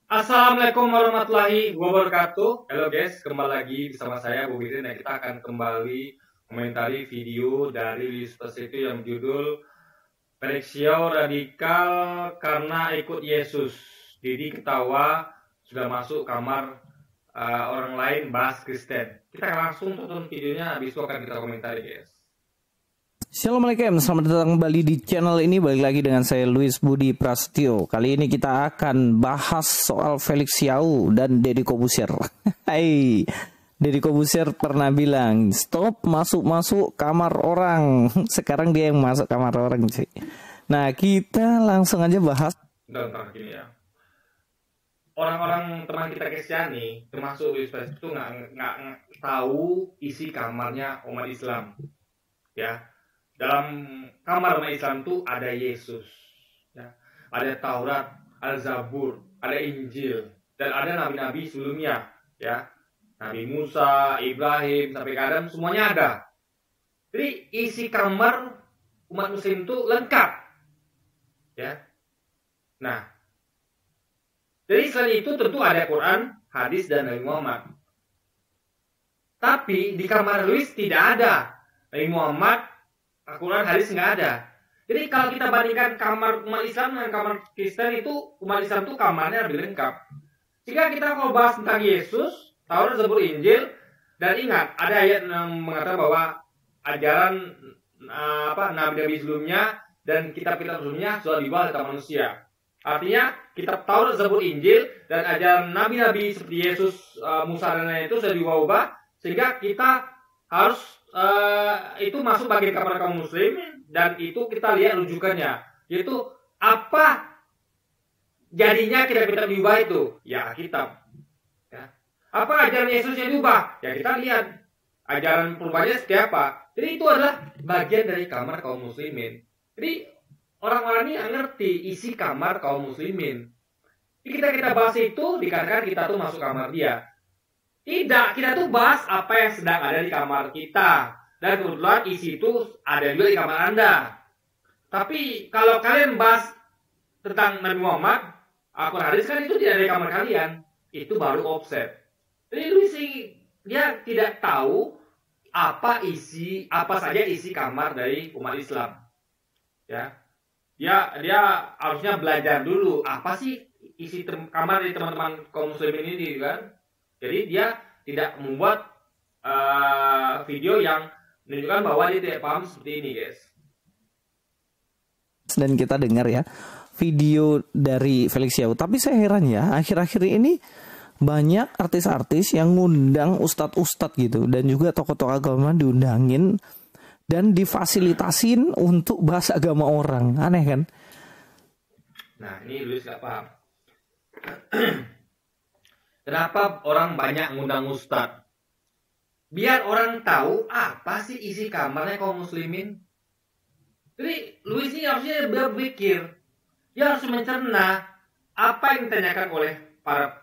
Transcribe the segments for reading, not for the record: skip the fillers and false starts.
Assalamualaikum warahmatullahi wabarakatuh. Halo guys, kembali lagi bersama saya Bobirin dan kita akan kembali komentari video dari Listas itu yang berjudul Felix Xiao radikal karena ikut Yesus. Didi ketawa sudah masuk kamar orang lain bahas Kristen. Kita akan langsung tonton videonya, habis itu akan kita komentari guys. Assalamualaikum, selamat datang kembali di channel ini. Balik lagi dengan saya Luis Budi Prasetyo. Kali ini kita akan bahas soal Felix Xiao dan Deddy Corbuzier. Hai, Deddy Corbuzier pernah bilang stop masuk-masuk kamar orang. Sekarang dia yang masuk kamar orang sih. Nah, kita langsung aja bahas. Bentar gini ya. Orang-orang teman kita Kristiani, termasuk Luis itu nggak tahu isi kamarnya umat Islam, ya. Dalam kamar umat Islam itu ada Yesus, ya. Ada Taurat, ada Zabur, ada Injil, dan ada nabi-nabi sebelumnya, ya. Nabi Musa, Ibrahim, sampai ke Adam, semuanya ada. Jadi isi kamar umat Muslim itu lengkap, ya. Nah, jadi selain itu tentu ada Quran, hadis, dan Nabi Muhammad. Tapi di kamar Luis tidak ada Nabi Muhammad, Al-Quran, hadis nggak ada. Jadi kalau kita bandingkan kamar umat Islam dengan kamar Kristen itu, umat Islam itu kamarnya lebih lengkap. Jika kita kalau bahas tentang Yesus, Taurat, Zabur, Injil, dan ingat ada ayat yang mengatakan bahwa ajaran nabi-nabi sebelumnya dan kitab-kitab sebelumnya sudah dibawa oleh manusia. Artinya kitab Taurat, Zabur, Injil dan ajaran nabi-nabi seperti Yesus, Musa dan lain itu sudah diubah sehingga kita harus itu masuk bagian kamar kaum muslim, dan itu kita lihat rujukannya, yaitu apa jadinya kitab-kitab diubah itu, ya kitab, ya. Apa ajaran Yesus yang diubah, ya kita lihat ajaran perubahannya seperti apa. Jadi itu adalah bagian dari kamar kaum muslimin. Jadi orang-orang ini ngerti isi kamar kaum muslimin. Jadi kita bahas itu dikarenakan kita tuh masuk kamar dia. Tidak, kita tuh bahas apa yang sedang ada di kamar kita. Dan kebetulan isi itu ada juga di kamar Anda. Tapi kalau kalian bahas tentang Nabi Muhammad, Al-Quran, hadis kan itu tidak ada di kamar kalian. Itu baru offset. Jadi Luis dia tidak tahu apa saja isi kamar dari umat Islam. Ya. Dia harusnya belajar dulu apa sih isi kamar dari teman-teman kaum muslimin ini kan. Jadi dia tidak membuat video yang menunjukkan bahwa dia tidak paham seperti ini guys. Dan kita dengar ya video dari Felix Xiao. Tapi saya heran ya, akhir-akhir ini banyak artis-artis yang ngundang ustadz-ustadz gitu, dan juga tokoh-tokoh agama diundangin dan difasilitasin untuk bahas agama orang. Aneh kan? Nah, ini Luis gak paham. Kenapa orang banyak ngundang ustadz? Biar orang tahu apa sih isi kamarnya kaum muslimin. Jadi Luis ini harusnya berpikir, dia harus mencerna apa yang ditanyakan oleh para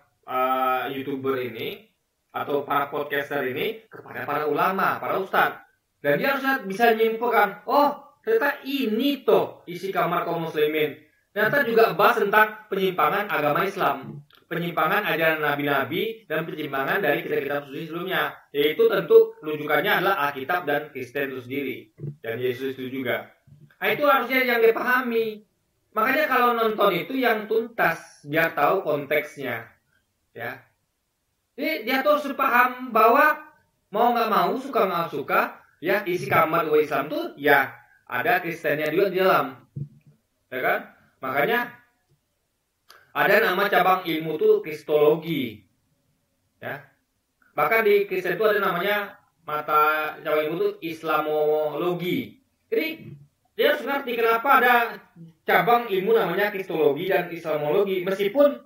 YouTuber ini atau para podcaster ini kepada para ulama, para ustadz. Dan dia harusnya bisa menyimpulkan, oh ternyata ini toh isi kamar kaum muslimin. Ternyata juga bahas tentang penyimpangan agama Islam, penyimpangan ajaran nabi-nabi, dan penyimpangan dari kitab-kitab suci sebelumnya. Yaitu tentu rujukannya adalah Alkitab dan Kristen itu sendiri, dan Yesus itu juga. Nah, itu harusnya yang dipahami. Makanya kalau nonton itu yang tuntas, biar tahu konteksnya, ya. Jadi dia tuh harus paham bahwa mau nggak mau, suka nggak suka, ya isi kamar umat Islam tuh ya ada Kristennya juga di dalam, ya kan? Makanya ada nama cabang ilmu itu kristologi, ya. Bahkan di Kristen itu ada namanya mata cabang ilmu itu Islamologi. Jadi dia harus ngerti kenapa ada cabang ilmu namanya kristologi dan Islamologi, meskipun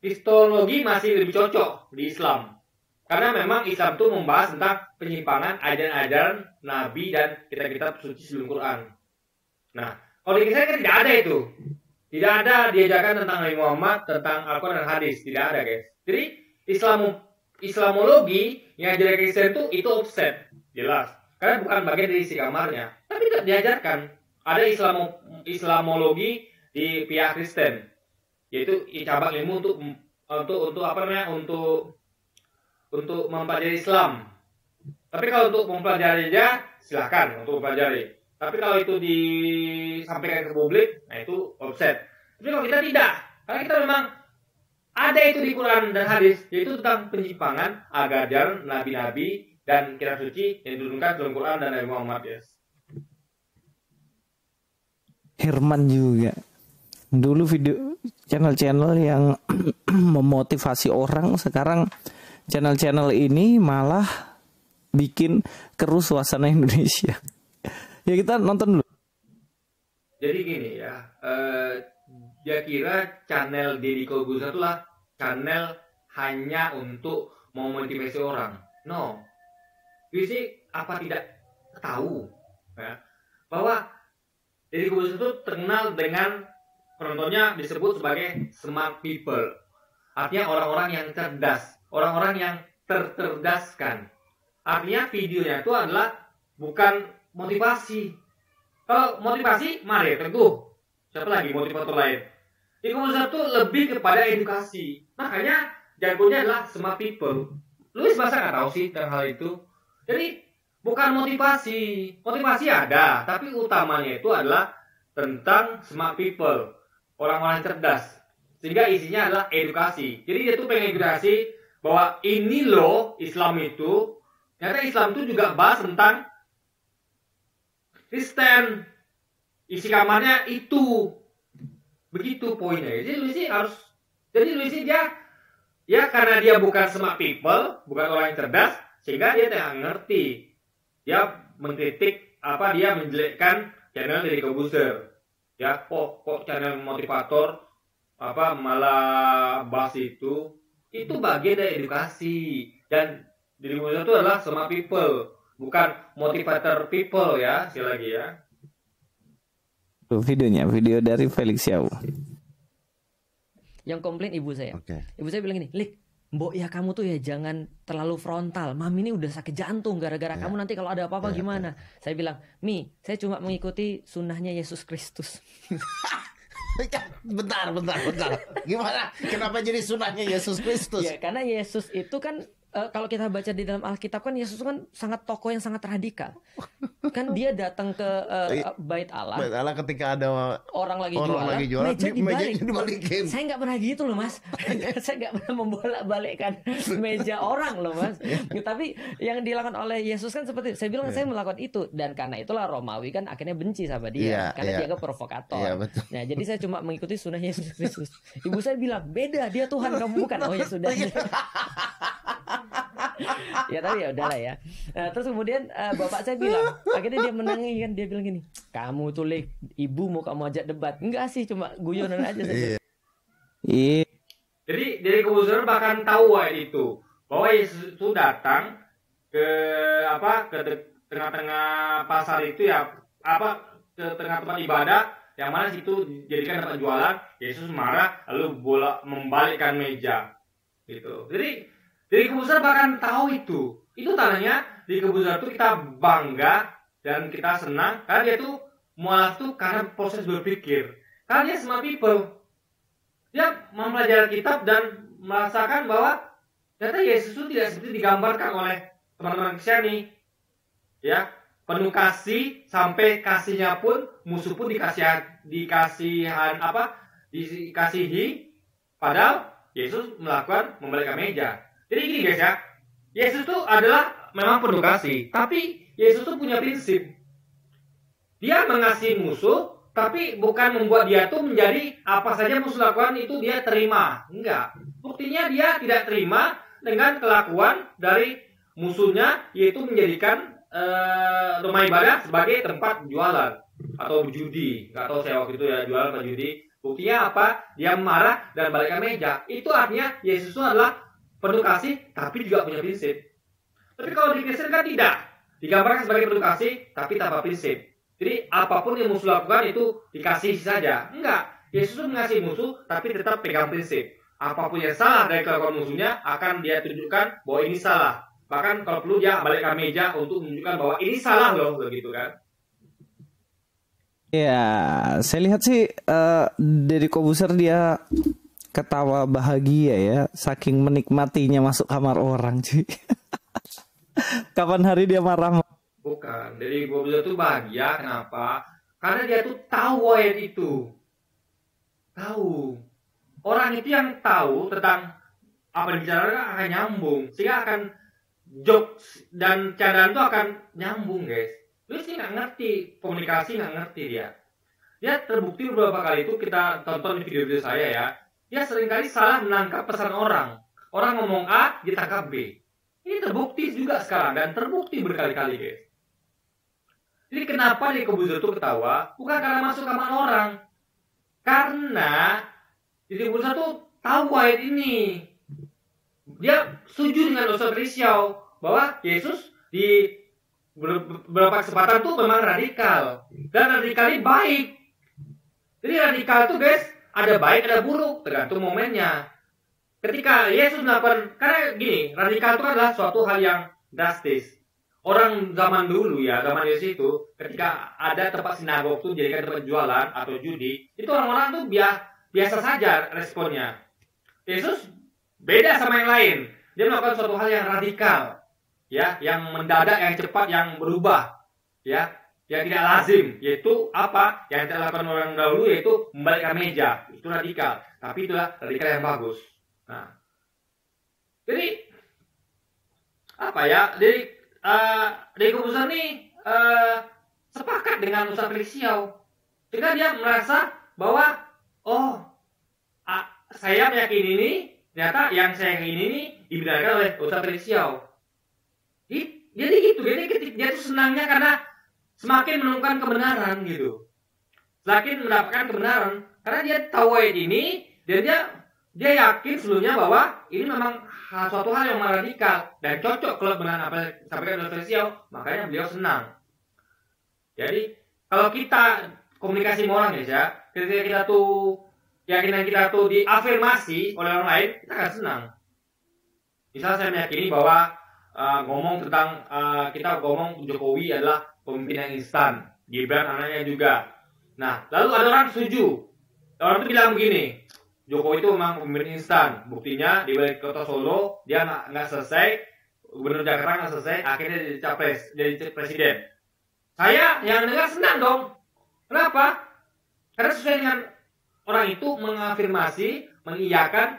kristologi masih lebih cocok di Islam, karena memang Islam itu membahas tentang penyimpangan ajaran-ajaran Nabi dan kitab-kitab suci sebelum Quran. Nah, kalau di Kristen kan tidak ada itu. Tidak ada diajarkan tentang Nabi Muhammad, tentang Al-Quran dan hadis. Tidak ada guys. Jadi Islamologi yang diajarkan Kristen itu offset. Jelas. Karena bukan bagian dari isi kamarnya. Tapi tidak diajarkan. Ada Islamologi di pihak Kristen. Yaitu cabang ilmu untuk untuk apa namanya, untuk mempelajari Islam. Tapi kalau untuk mempelajari aja silakan untuk mempelajari. Tapi kalau itu disampaikan ke publik, nah itu offset. Tapi kalau kita tidak, karena kita memang ada itu di Quran dan hadis, yaitu tentang penyimpangan ajaran nabi-nabi dan kitab suci yang diturunkan dalam Quran dan Nabi Muhammad. Yes. Herman juga. Dulu video channel-channel yang memotivasi orang, sekarang channel-channel ini malah bikin keruh suasana Indonesia. Ya kita nonton dulu. Jadi gini ya, dia kira channel Deddy Corbuzier itulah channel hanya untuk memotivasi orang. No, sih apa tidak tahu ya, bahwa Deddy Corbuzier itu terkenal dengan penontonnya disebut sebagai smart people. Artinya orang-orang yang cerdas, orang-orang yang tercerdaskan. Artinya videonya itu adalah bukan motivasi. Kalau motivasi, Mario Teguh. Siapa lagi motivator lain? Di Corbuzier itu lebih kepada edukasi. Makanya jagonya adalah smart people. Luis masa nggak tahu sih tentang hal itu? Jadi bukan motivasi. Motivasi ada, tapi utamanya itu adalah tentang smart people. Orang-orang cerdas. Sehingga isinya adalah edukasi. Jadi dia tuh pengen edukasi bahwa ini loh Islam itu. Ternyata Islam itu juga bahas tentang Kristen. Isi kamarnya itu. Begitu poinnya. Jadi Luis dia ya karena dia bukan smart people, bukan orang yang cerdas, sehingga dia tidak ngerti. Dia mengkritik dia menjelekkan channel Deddy Corbuzier. Ya, kok channel motivator malah bahas itu bagian dari edukasi. Dan Deddy Corbuzier itu adalah smart people, bukan motivator people ya, sekali lagi ya. Video dari Felix Xiao. Yang komplain ibu saya. Okay. Ibu saya bilang gini, Lik, Mbok ya kamu tuh ya jangan terlalu frontal. Mami ini udah sakit jantung gara-gara kamu, nanti kalau ada apa-apa gimana? Saya bilang, Mi, saya cuma mengikuti sunnahnya Yesus Kristus. Bentar. Gimana? Kenapa jadi sunnahnya Yesus Kristus? Ya karena Yesus itu kan kalau kita baca di dalam Alkitab kan Yesus kan sangat tokoh yang sangat radikal. Kan dia datang ke Bait Allah. Bait Allah ketika ada orang lagi jualan, meja dibalikin. Saya nggak pernah gitu loh mas. Saya nggak pernah membolak-balikkan meja orang loh mas. Tapi yang dilakukan oleh Yesus kan seperti saya bilang saya melakukan itu, dan karena itulah Romawi kan akhirnya benci sama dia karena dia kan provokator. Nah jadi saya cuma mengikuti sunnah Yesus Kristus. Ibu saya bilang beda, dia Tuhan kamu bukan. Oh ya sudah. Ya tapi ya udahlah ya. Terus kemudian bapak saya bilang, akhirnya dia menangis kan, dia bilang gini, kamu tuh Lik, ibu mau kamu ajak debat? Enggak sih, cuma guyonan aja saja. Iya. Jadi dari Corbuzier bahkan tahu itu bahwa Yesus itu datang ke tengah-tengah pasar itu ya, ke tengah tempat ibadah yang mana situ dijadikan tempat jualan. Yesus marah lalu membalikkan meja gitu. Jadi Corbuzier bahkan tahu itu tandanya di Corbuzier itu kita bangga dan kita senang karena dia tuh mualaf tuh karena proses berpikir. Karena dia smart people. Dia mempelajari kitab dan merasakan bahwa ternyata Yesus itu tidak seperti digambarkan oleh teman-teman Kristiani. Ya, penuh kasih sampai kasihnya pun musuh pun dikasihi, padahal Yesus melakukan membalikkan meja. Jadi gini guys ya, Yesus itu adalah memang penuh kasih, tapi Yesus itu punya prinsip. Dia mengasihi musuh, tapi bukan membuat dia tuh menjadi apa saja musuh lakukan itu dia terima. Enggak. Buktinya dia tidak terima dengan kelakuan dari musuhnya, yaitu menjadikan rumah ibadah sebagai tempat jualan atau judi. Nggak tahu saya waktu itu ya jualan atau judi. Buktinya apa? Dia marah dan balikkan meja. Itu artinya Yesus itu adalah penuh kasih, tapi juga punya prinsip. Tapi kalau di Kristen kan tidak. Digambarkan sebagai penuh kasih, tapi tanpa prinsip. Jadi apapun yang musuh lakukan itu dikasih saja. Enggak. Yesus itu mengasihi musuh, tapi tetap pegang prinsip. Apapun yang salah dari kelakuan musuhnya, akan dia tunjukkan bahwa ini salah. Bahkan kalau perlu dia balikkan meja untuk menunjukkan bahwa ini salah loh, begitu kan. Ya, saya lihat sih Deddy Corbuzier dia ketawa bahagia ya, saking menikmatinya masuk kamar orang cuy. Kapan hari dia marah? Bukan, jadi Kobuzer tuh bahagia, kenapa? Karena dia tuh tahu ayat itu. Tahu. Orang itu yang tahu tentang apa yang dibicarakan akan nyambung. Sehingga akan jokes dan candaan itu akan nyambung, guys. Lu sih nggak ngerti, komunikasi nggak ngerti dia. Dia terbukti beberapa kali itu kita tonton di video-video saya ya. Dia seringkali salah menangkap pesan orang. Orang ngomong A, ditangkap B. Ini terbukti juga sekarang dan terbukti berkali-kali, guys. Jadi kenapa Deddy Kobuzer itu ketawa? Bukan karena masuk kamar orang. Karena Deddy Kobuzer tuh tahu ayat ini. Dia setuju dengan Ustaz Risyau bahwa Yesus di beberapa kesempatan tuh memang radikal. Dan radikalnya baik. Jadi radikal tuh guys, ada baik ada buruk, tergantung momennya. Ketika Yesus melakukan, karena gini, radikal itu adalah suatu hal yang drastis. Orang zaman dulu ya, zaman Yesus itu, ketika ada tempat sinagog tuh jadikan tempat jualan atau judi, itu orang-orang tuh biasa saja responnya. Yesus beda sama yang lain. Dia melakukan suatu hal yang radikal, ya, yang mendadak, yang cepat, yang berubah, ya, yang tidak lazim, yaitu apa? Yang dilakukan orang dahulu yaitu membalikkan meja, itu radikal. Tapi itulah radikal yang bagus. Nah, jadi apa ya? Deddy Kobuzer ini sepakat dengan Ustaz Risyau. Sehingga dia merasa bahwa saya meyakini ini, ternyata yang saya yakini ini dibenarkan oleh Ustaz Risyau. Jadi gitu, jadi dia tuh senangnya karena semakin menemukan kebenaran gitu. Semakin mendapatkan kebenaran karena dia tahu ayat ini dan dia yakin sebelumnya bahwa ini memang suatu hal yang radikal dan cocok kalau dengan apa yang disampaikan oleh Risyau, makanya beliau senang. Jadi kalau kita komunikasi sama orang ya, ketika kita tuh keyakinan kita tuh diafirmasi oleh orang lain, kita akan senang. Misal saya meyakini bahwa ngomong tentang kita ngomong Jokowi adalah pemimpin yang instan, Gibran anaknya juga. Nah, lalu ada orang setuju. Orang itu bilang begini, Jokowi itu memang pemimpin instan. Buktinya di balik kota Solo dia nggak selesai, gubernur Jakarta nggak selesai, akhirnya jadi capres, jadi presiden. Saya yang dengar senang dong. Kenapa? Karena sesuai dengan orang itu mengafirmasi, mengiyakan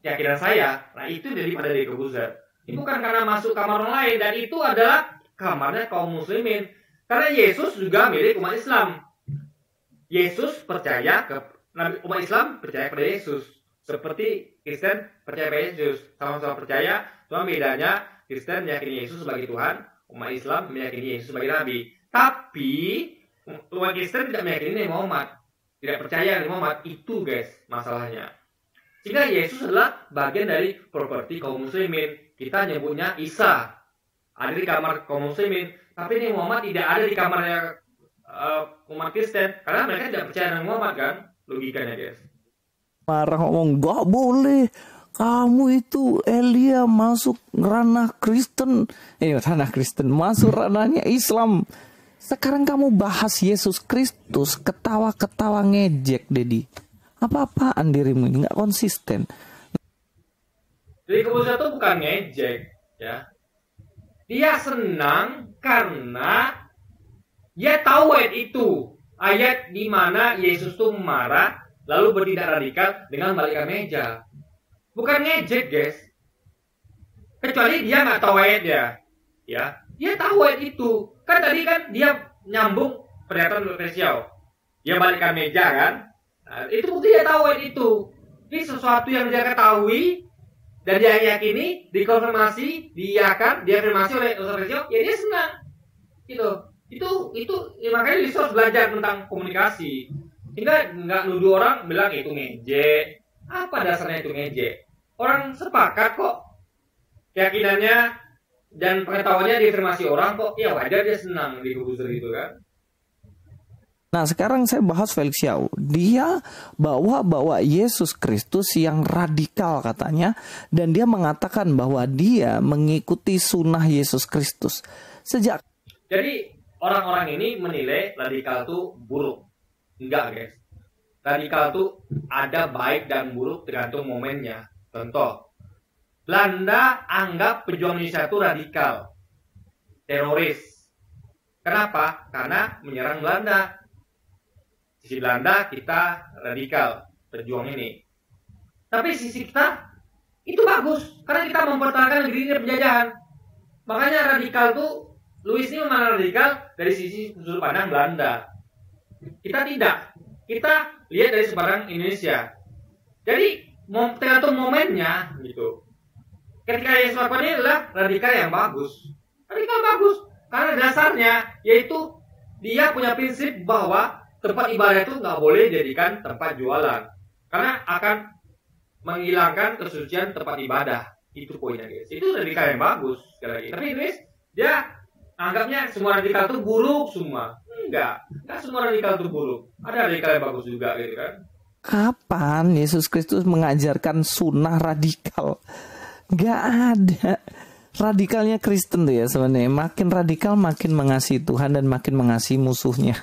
keyakinan saya. Nah itu daripada Deddy Kobuzer. Ini bukan karena masuk kamar orang lain, dan itu adalah kamarnya kaum muslimin. Karena Yesus juga milik umat Islam. Yesus percaya ke umat Islam percaya kepada Yesus, seperti Kristen percaya kepada Yesus, sama-sama percaya. Cuma bedanya Kristen meyakini Yesus sebagai Tuhan, umat Islam meyakini Yesus sebagai Nabi. Tapi umat Kristen tidak meyakini Nabi Muhammad, tidak percaya Nabi Muhammad. Itu guys masalahnya. Sehingga Yesus adalah bagian dari properti kaum muslimin. Kita nyebutnya Isa ada di kamar kaum muslimin, tapi Nabi Muhammad tidak ada di kamarnya umat Kristen, karena mereka tidak percaya Nabi Muhammad kan. Logikanya guys. Marah ngomong gak boleh, kamu itu Elia masuk ranah Kristen, ranah Kristen masuk ranahnya Islam. Sekarang kamu bahas Yesus Kristus, ketawa-ketawa ngejek, Dedi. Apa-apaan dirimu ini, nggak konsisten. Jadi Kobuzer itu bukan ngejek, ya. Dia senang karena dia tahu ayat itu. Ayat di mana Yesus tuh marah lalu bertindak radikal dengan balikkan meja. Bukan ngejek, guys. Kecuali dia nggak tahu ayatnya, ya. Dia tahu ayat itu. Kan tadi kan dia nyambung pernyataan Risyau. Dia balikkan meja kan. Nah, itu bukti dia tahu ayat itu. Ini sesuatu yang dia ketahui dan dia yakini, dikonfirmasi, diiyakan, diafirmasi oleh Ustaz Risyau, ya dia senang. Gitu. Itu ya makanya dia harus belajar tentang komunikasi. Sehingga nggak nuduh orang bilang itu ngejek. Apa dasarnya itu ngejek? Orang sepakat kok keyakinannya dan pengetahuannya diafirmasi orang kok, ya wajar dia senang di Kobuzer itu kan. Nah sekarang saya bahas Felix Yau. Dia bawa Yesus Kristus yang radikal katanya, dan dia mengatakan bahwa dia mengikuti sunnah Yesus Kristus. Jadi orang-orang ini menilai radikal itu buruk. Enggak guys. radikal tuh ada baik dan buruk tergantung momennya. Contoh, Belanda anggap pejuang Indonesia itu radikal, teroris. Kenapa? Karena menyerang Belanda. Sisi Belanda kita radikal, pejuang ini. Tapi sisi kita itu bagus, karena kita mempertahankan negeri ini penjajahan. Makanya radikal tuh, Louis ini memang radikal dari sisi sudut pandang Belanda. Kita tidak. Kita lihat dari sebarang Indonesia. Jadi tergantung momennya gitu. Ketika Yesus lakukan ini adalah radikal yang bagus. Radikal bagus karena dasarnya yaitu dia punya prinsip bahwa tempat ibadah itu nggak boleh dijadikan tempat jualan karena akan menghilangkan kesucian tempat ibadah. Itu poinnya guys. Itu radikal yang bagus sekali lagi. Tapi guys, dia anggapnya semua radikal itu buruk semua. Enggak semua radikal itu buruk. Ada radikal yang bagus juga gitu kan. Kapan Yesus Kristus mengajarkan sunnah radikal? Gak ada. Radikalnya Kristen tuh ya sebenarnya. Makin radikal makin mengasihi Tuhan dan makin mengasihi musuhnya.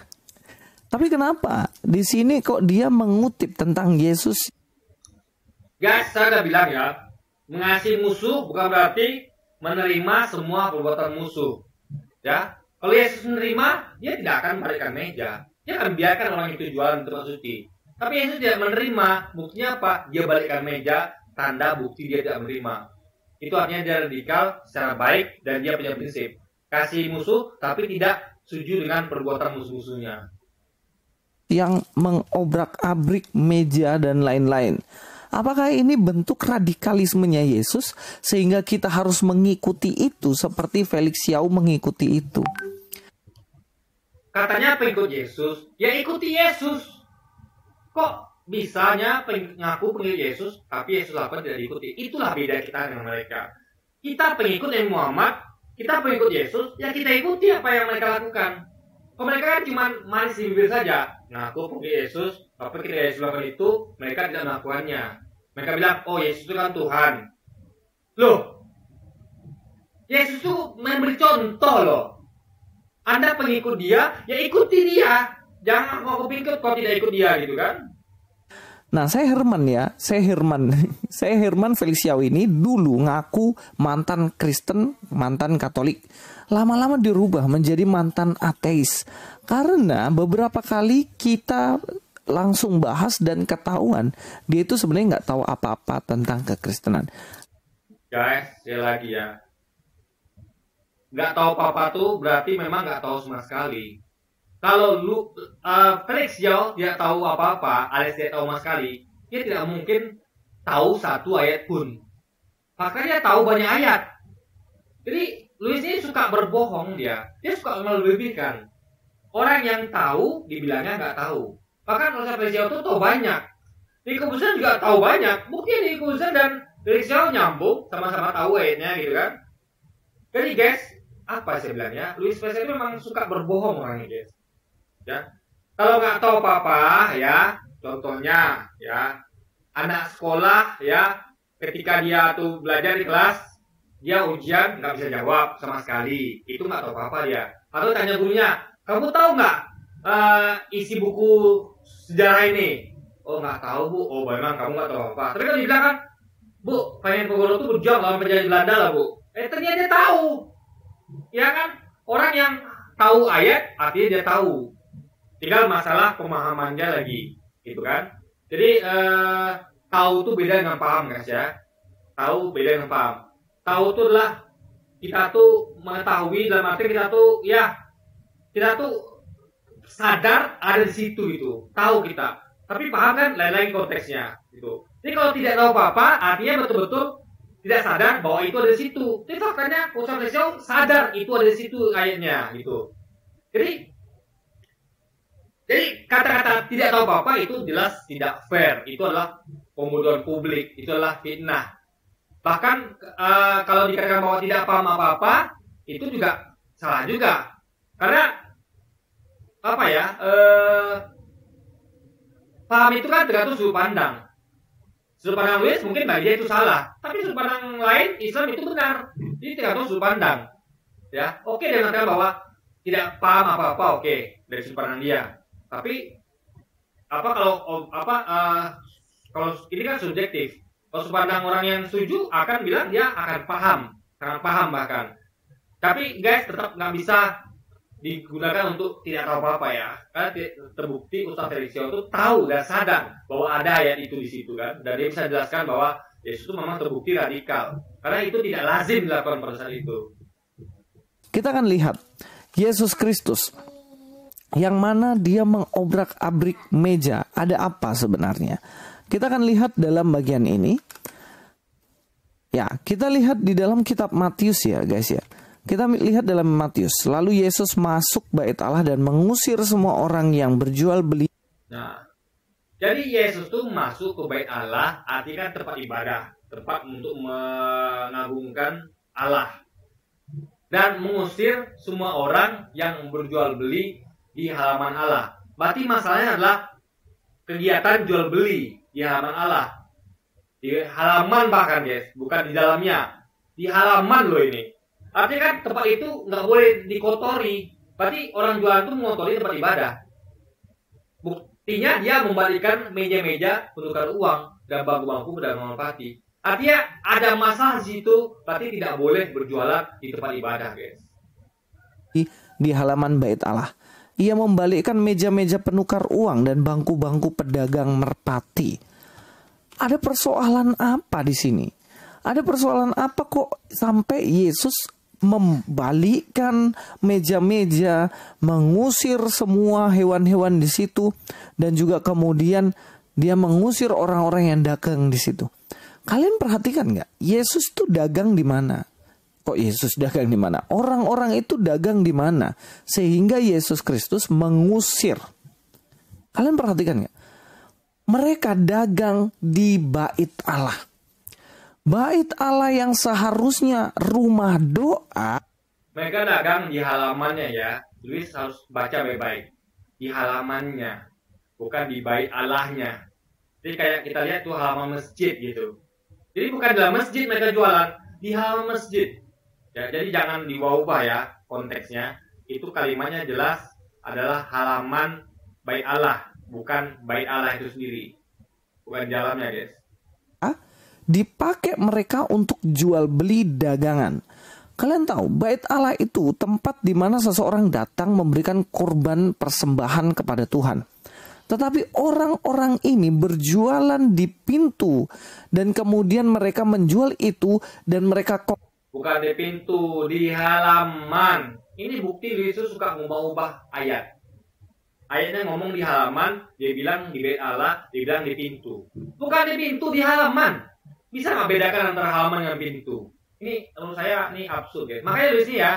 Tapi kenapa di sini kok dia mengutip tentang Yesus? Guys, saya udah bilang ya, mengasihi musuh bukan berarti menerima semua perbuatan musuh. Ya, kalau Yesus menerima, dia tidak akan balikkan meja. Dia akan biarkan orang itu jualan tempat suci. Tapi Yesus tidak menerima. Buktinya apa? Dia balikkan meja, tanda bukti dia tidak menerima. Itu artinya dia radikal secara baik dan dia punya prinsip. Kasih musuh tapi tidak setuju dengan perbuatan musuh-musuhnya. Yang mengobrak-abrik meja dan lain-lain. Apakah ini bentuk radikalismenya Yesus sehingga kita harus mengikuti itu seperti Felix Yau mengikuti itu? Katanya pengikut Yesus, ya ikuti Yesus. Kok bisanya ngaku pengikut Yesus, tapi Yesus lakukan tidak diikuti? Itulah beda kita dengan mereka. Kita pengikut Nabi Muhammad, kita pengikut Yesus, ya kita ikuti apa yang mereka lakukan. Kalau mereka kan cuma manis di bibir saja, ngaku pengikut Yesus, tapi ketika Yesus lakukan itu, mereka tidak melakukannya. Mereka bilang, oh Yesus itu kan Tuhan. Loh, Yesus itu memberi contoh loh. Anda pengikut dia, ya ikuti dia. Jangan mau pengikut kau tidak ikut dia gitu kan. Nah, saya Herman Felix Yau ini dulu ngaku mantan Kristen, mantan Katolik. Lama-lama dirubah menjadi mantan ateis. Karena beberapa kali kita langsung bahas dan ketahuan dia itu sebenarnya nggak tahu apa-apa tentang kekristenan. Guys, sekali lagi ya. Nggak tahu apa-apa tuh berarti memang nggak tahu sama sekali. Kalau Felix Yau tidak tahu apa-apa, alias tidak tahu sama sekali, dia tidak mungkin tahu satu ayat pun. Bahkan dia tahu banyak ayat. Jadi Louis ini suka berbohong dia suka melebih-lebihkan. Orang yang tahu dibilangnya nggak tahu. Bahkan kalau Felix Yau itu tahu banyak. Di Kobuser juga tahu banyak. Mungkin di Kobuser dan Felix Yau nyambung, sama-sama tahu ayatnya gitu kan. Jadi guys, apa saya bilangnya? Louis Felix itu memang suka berbohong orangnya guys. Ya, kalau nggak tahu apa-apa ya, contohnya ya, anak sekolah ya, ketika dia tuh belajar di kelas, dia ujian nggak bisa jawab sama sekali, itu nggak tahu apa-apa dia. Atau tanya gurunya, kamu tahu nggak isi buku sejarah ini? Oh nggak tahu bu, oh memang kamu nggak tahu apa. Tapi kalau dibilang kan, bu, pengen guru tuh berjuang lawan penjajah Belanda lah bu. Ternyata dia tahu, ya kan? Orang yang tahu ayat artinya dia tahu. Tinggal masalah pemahamannya lagi, gitu kan? Jadi tahu tuh beda dengan paham guys ya. Tahu beda dengan paham. Tahu itu adalah kita tuh mengetahui dalam arti kita tuh sadar ada di situ gitu. Tahu kita. Tapi paham kan lain-lain konteksnya gitu. Jadi kalau tidak tahu apa-apa, artinya betul-betul tidak sadar bahwa itu ada di situ. Jadi makanya Ustaz sadar itu ada di situ ayatnya gitu. Jadi kata-kata tidak tahu apa-apa itu jelas tidak fair. Itu adalah pembodohan publik. Itu adalah fitnah. Bahkan kalau dikatakan bahwa tidak paham apa-apa, itu juga salah juga. Karena apa ya? Paham itu kan tergantung sudut pandang. Sudut pandang Louis mungkin bagi dia itu salah. Tapi sudut pandang lain Islam itu benar. Jadi tergantung sudut pandang. Ya, oke dia mengatakan bahwa tidak paham apa-apa, oke dari sudut pandang dia. Tapi kalau ini kan subjektif. Kalau sepandang orang yang setuju akan bilang dia akan paham, sangat paham bahkan. Tapi guys tetap nggak bisa digunakan untuk tidak tahu apa-apa ya. Karena terbukti Ustaz Felixio itu tahu dan sadar bahwa ada ayat itu di situ kan. Dan dia bisa jelaskan bahwa Yesus itu memang terbukti radikal. Karena itu tidak lazim dilakukan pada saat itu. Kita akan lihat Yesus Kristus yang mana dia mengobrak-abrik meja. Ada apa sebenarnya? Kita akan lihat dalam bagian ini. Ya, kita lihat di dalam kitab Matius ya guys ya. Kita lihat dalam Matius. Lalu Yesus masuk bait Allah dan mengusir semua orang yang berjual beli. Nah, jadi Yesus tuh masuk ke bait Allah, artinya kan tempat ibadah, tempat untuk mengagungkan Allah. Dan mengusir semua orang yang berjual beli di halaman Allah. Berarti masalahnya adalah kegiatan jual beli di halaman Allah. Di halaman bahkan guys, bukan di dalamnya. Di halaman loh ini. Artinya kan tempat itu nggak boleh dikotori. Berarti orang jualan itu mengotori tempat ibadah. Buktinya dia membalikkan meja-meja penukar uang dan bangku-bangku pedagang merpati. Artinya ada masalah di situ, berarti tidak boleh berjualan di tempat ibadah guys. Di halaman bait Allah. Ia membalikkan meja-meja penukar uang dan bangku-bangku pedagang merpati. Ada persoalan apa di sini? Ada persoalan apa kok sampai Yesus membalikkan meja-meja, mengusir semua hewan-hewan di situ, dan juga kemudian dia mengusir orang-orang yang dagang di situ. Kalian perhatikan nggak? Yesus tuh dagang di mana? Kok Yesus dagang di mana? Orang-orang itu dagang di mana? Sehingga Yesus Kristus mengusir. Kalian perhatikan nggak? Mereka dagang di bait Allah. Bait Allah yang seharusnya rumah doa. Mereka dagang di halamannya ya. Luis harus baca baik-baik. Di halamannya. Bukan di bait Allahnya. Jadi kayak kita lihat tuh halaman masjid gitu. Jadi bukan dalam masjid mereka jualan. Di halaman masjid. Ya, jadi jangan diubah ya konteksnya. Itu kalimatnya jelas adalah halaman bait Allah. Bukan bait Allah itu sendiri. Bukan dalamnya guys. Dipakai mereka untuk jual beli dagangan. Kalian tahu bait Allah itu tempat di mana seseorang datang memberikan korban persembahan kepada Tuhan. Tetapi orang-orang ini berjualan di pintu dan kemudian mereka menjual itu dan mereka bukan di pintu, di halaman. Ini bukti Yesus suka ngubah-ubah ayat. Ayatnya ngomong di halaman, dia bilang di bait Allah, dia bilang di pintu. Bukan di pintu, di halaman. Bisa nggak bedakan antara halaman dengan pintu? Ini menurut saya ini absurd ya. Makanya di sini ya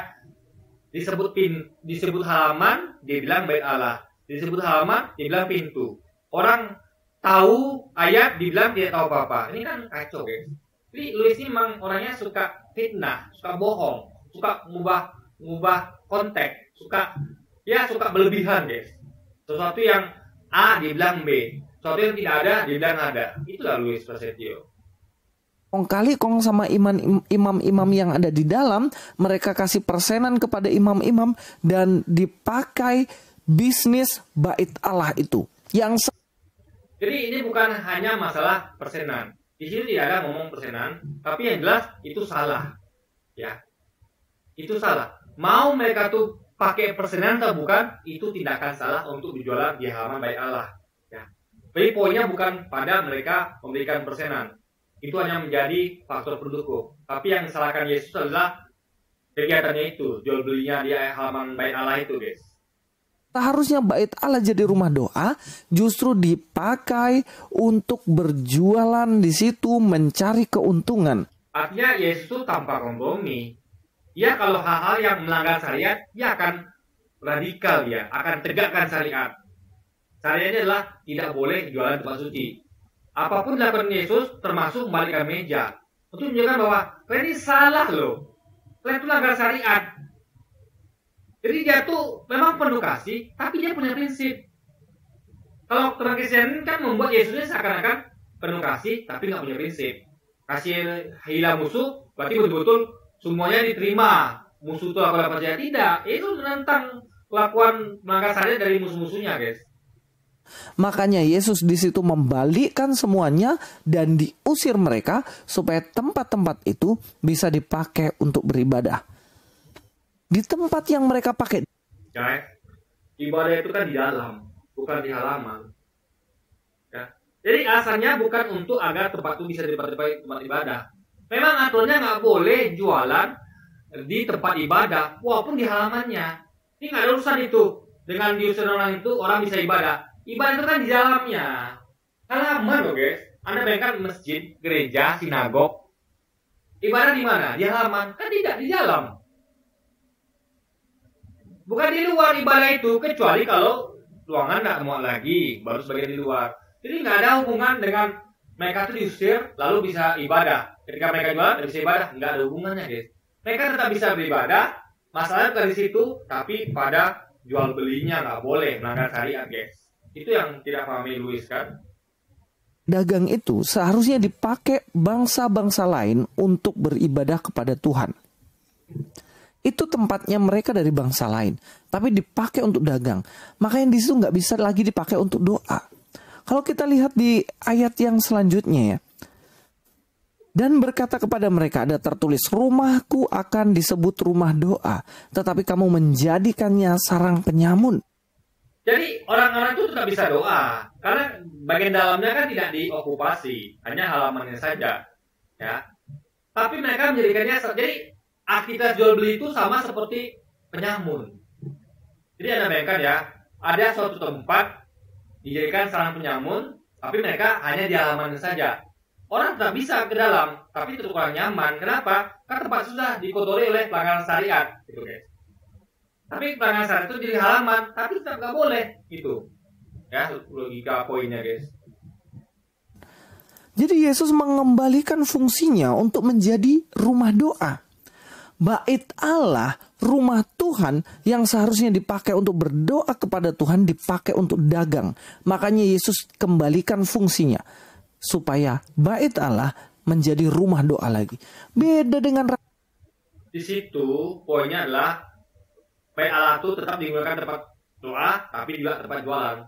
disebut halaman, dia bilang bait Allah. Disebut halaman, dia bilang pintu. Orang tahu ayat, dibilang tidak tahu apa-apa. Ini kan kacau guys. Jadi Luis ini memang orangnya suka fitnah, suka bohong, suka ngubah konteks, suka berlebihan guys. Sesuatu yang A dibilang B, sesuatu yang tidak ada dibilang ada. Itulah Luis Prasetyo. Kali sama imam-imam yang ada di dalam, mereka kasih persenan kepada imam-imam dan dipakai bisnis bait Allah itu. Jadi ini bukan hanya masalah persenan. Di sini tidak ada ngomong persenan, tapi yang jelas itu salah. Ya. Itu salah. Mau mereka tuh pakai persenan atau bukan, itu tindakan salah untuk berjualan di halaman bait Allah. Ya. Jadi poinnya bukan pada mereka memberikan persenan. Itu hanya menjadi faktor pendukung. Tapi yang disalahkan Yesus adalah kegiatannya itu, jual belinya di halaman bait Allah itu, guys. Seharusnya bait Allah jadi rumah doa, justru dipakai untuk berjualan di situ, mencari keuntungan. Artinya Yesus itu tanpa kompromi. Ya kalau hal-hal yang melanggar syariat, dia akan radikal, ya akan tegakkan syariat. Syariatnya adalah tidak boleh jualan tempat suci. Apapun dilakukan Yesus, termasuk membalikkan meja, untuk menunjukkan bahwa kalian ini salah loh. Kalian itu melanggar syariat. Jadi dia tuh memang penuh kasih, tapi dia punya prinsip. Kalau orang Kristen kan membuat Yesusnya seakan-akan penuh kasih, tapi nggak punya prinsip. Kasih hilang musuh, berarti betul-betul semuanya diterima. Musuh itu lakukan percaya tidak. Itu menentang kelakuan melanggar syariat dari musuh-musuhnya, guys. Makanya Yesus di situ membalikkan semuanya dan diusir mereka supaya tempat-tempat itu bisa dipakai untuk beribadah. Di tempat yang mereka pakai. Guys, ibadah itu kan di dalam, bukan di halaman. Ya. Jadi asalnya bukan untuk agar tempat itu bisa dipakai tempat ibadah. Memang aturannya nggak boleh jualan di tempat ibadah, walaupun di halamannya. Ini nggak ada urusan itu. Dengan diusir orang itu, orang bisa ibadah. Ibadah itu kan di dalamnya. Halaman loh guys. Anda bayangkan masjid, gereja, sinagog. Ibadah di mana? Di halaman. Kan tidak, di dalam. Bukan di luar ibadah itu, kecuali kalau ruangan nggak muat lagi, baru sebagian di luar. Jadi nggak ada hubungan dengan mereka itu diusir, lalu bisa ibadah. Ketika mereka jualan, bisa ibadah. Nggak ada hubungannya, guys. Mereka tetap bisa beribadah, masalahnya bukan di situ, tapi pada jual belinya nggak boleh melanggar syariat, guys. Itu yang tidak pahami Louis kan? Dagang itu seharusnya dipakai bangsa-bangsa lain untuk beribadah kepada Tuhan. Itu tempatnya mereka dari bangsa lain, tapi dipakai untuk dagang. Makanya di situ nggak bisa lagi dipakai untuk doa. Kalau kita lihat di ayat yang selanjutnya ya. Dan berkata kepada mereka, ada tertulis, rumahku akan disebut rumah doa, tetapi kamu menjadikannya sarang penyamun. Jadi orang-orang itu tetap bisa doa, karena bagian dalamnya kan tidak diokupasi, hanya halamannya saja, ya. Tapi mereka menjadikannya, jadi aktivitas jual beli itu sama seperti penyamun. Jadi Anda bayangkan ya, ada suatu tempat dijadikan sarang penyamun, tapi mereka hanya di halamannya saja. Orang tetap bisa ke dalam, tapi itu kurang nyaman. Kenapa? Karena tempat sudah dikotori oleh pelanggaran syariat, gitu guys. Tapi pelanggaran syariat itu jadi halaman, tapi tetap nggak boleh, gitu. Ya, logika poinnya guys. Jadi Yesus mengembalikan fungsinya untuk menjadi rumah doa. Bait Allah, rumah Tuhan yang seharusnya dipakai untuk berdoa kepada Tuhan, dipakai untuk dagang. Makanya Yesus kembalikan fungsinya supaya bait Allah menjadi rumah doa lagi. Beda dengan di situ poinnya adalah bait Allah itu tetap digunakan tempat doa, tapi juga tempat jualan.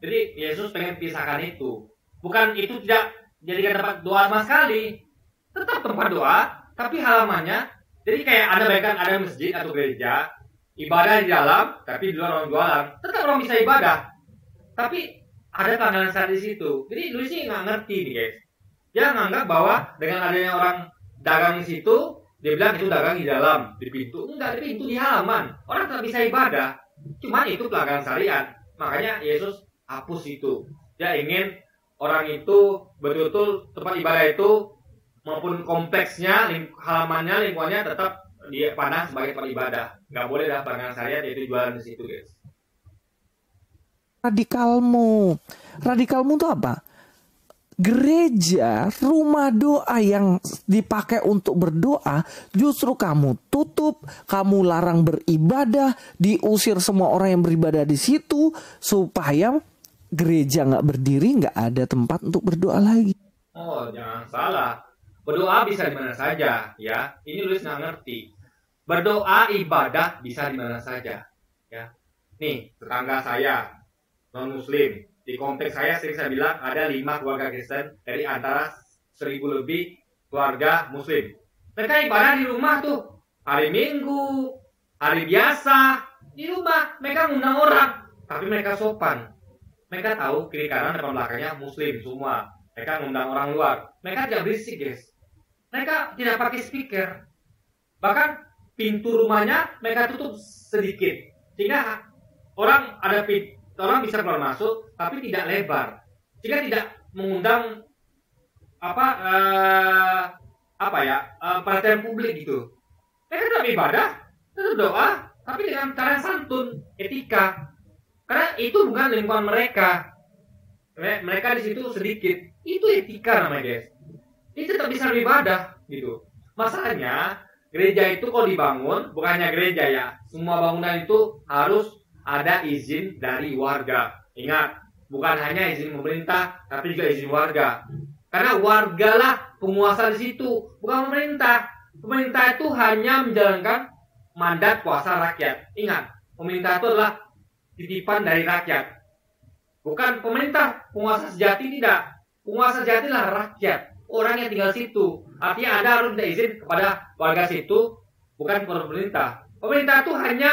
Jadi Yesus pengen pisahkan itu. Bukan itu tidak jadikan tempat doa sama sekali. Tetap tempat doa, tapi halamannya. Jadi kayak Anda bayangkan ada masjid atau gereja, ibadah di dalam, tapi di luar orang jualan. Tetap orang bisa ibadah. Tapi ada pelanggaran syariat di situ. Jadi Louis sih nggak ngerti nih guys. Dia nganggap bahwa dengan adanya orang dagang di situ, dia bilang itu dagang di dalam, di pintu. Enggak, di pintu, di halaman. Orang tetap bisa ibadah. Cuma itu pelanggaran syariat. Makanya Yesus hapus itu. Dia ingin orang itu betul-betul tempat ibadah itu maupun kompleksnya, halamannya, lingkungannya tetap dipandang sebagai tempat ibadah. Nggak boleh ada pelanggaran syariat yaitu jualan di situ guys. Radikalmu itu apa? Gereja, rumah doa yang dipakai untuk berdoa, justru kamu tutup, kamu larang beribadah, diusir semua orang yang beribadah di situ, supaya gereja nggak berdiri, nggak ada tempat untuk berdoa lagi. Oh, jangan salah. Berdoa bisa di mana saja, ya. Ini Louis nggak ngerti. Berdoa ibadah bisa di mana saja, ya. Nih, tetangga saya non-muslim. Di kompleks saya sering saya bilang ada 5 keluarga Kristen dari antara 1000 lebih keluarga muslim. Mereka ibadah di rumah tuh. Hari Minggu, hari biasa, di rumah. Mereka ngundang orang. Tapi mereka sopan. Mereka tahu kiri kanan depan belakangnya muslim semua. Mereka ngundang orang luar. Mereka tidak berisik guys. Mereka tidak pakai speaker. Bahkan pintu rumahnya mereka tutup sedikit. Sehingga orang bisa keluar masuk, tapi tidak lebar, sehingga tidak mengundang perhatian publik gitu. Mereka tetap ibadah, tetap doa, tapi dengan cara santun, etika. Karena itu bukan lingkungan mereka. Mereka di situ sedikit, itu etika namanya guys. Ini tetap bisa beribadah gitu. Masalahnya gereja itu kalau dibangun, bukan hanya gereja ya, semua bangunan itu harus ada izin dari warga. Ingat, bukan hanya izin pemerintah, tapi juga izin warga. Karena wargalah penguasa di situ, bukan pemerintah. Pemerintah itu hanya menjalankan mandat kuasa rakyat. Ingat, pemerintah itu adalah titipan dari rakyat. Bukan pemerintah, penguasa sejati tidak. Penguasa sejati lah rakyat, orang yang tinggal situ. Artinya Anda harus minta izin kepada warga situ, bukan pemerintah. Pemerintah itu hanya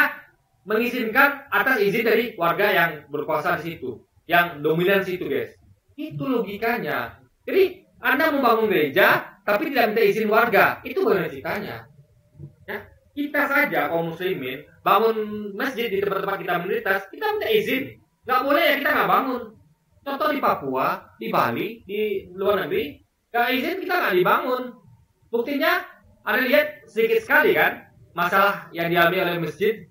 mengizinkan atas izin dari warga yang berkuasa di situ, yang dominan situ, guys. Itu logikanya. Jadi Anda membangun gereja, tapi tidak minta izin warga. Itu bagaimana ceritanya? Ya, kita saja kaum muslimin bangun masjid di tempat-tempat kita minoritas, kita minta izin. Nggak boleh ya kita nggak bangun. Contoh di Papua, di Bali, di luar negeri, nggak izin kita nggak dibangun. Buktinya, Anda lihat sedikit sekali kan masalah yang dialami oleh masjid.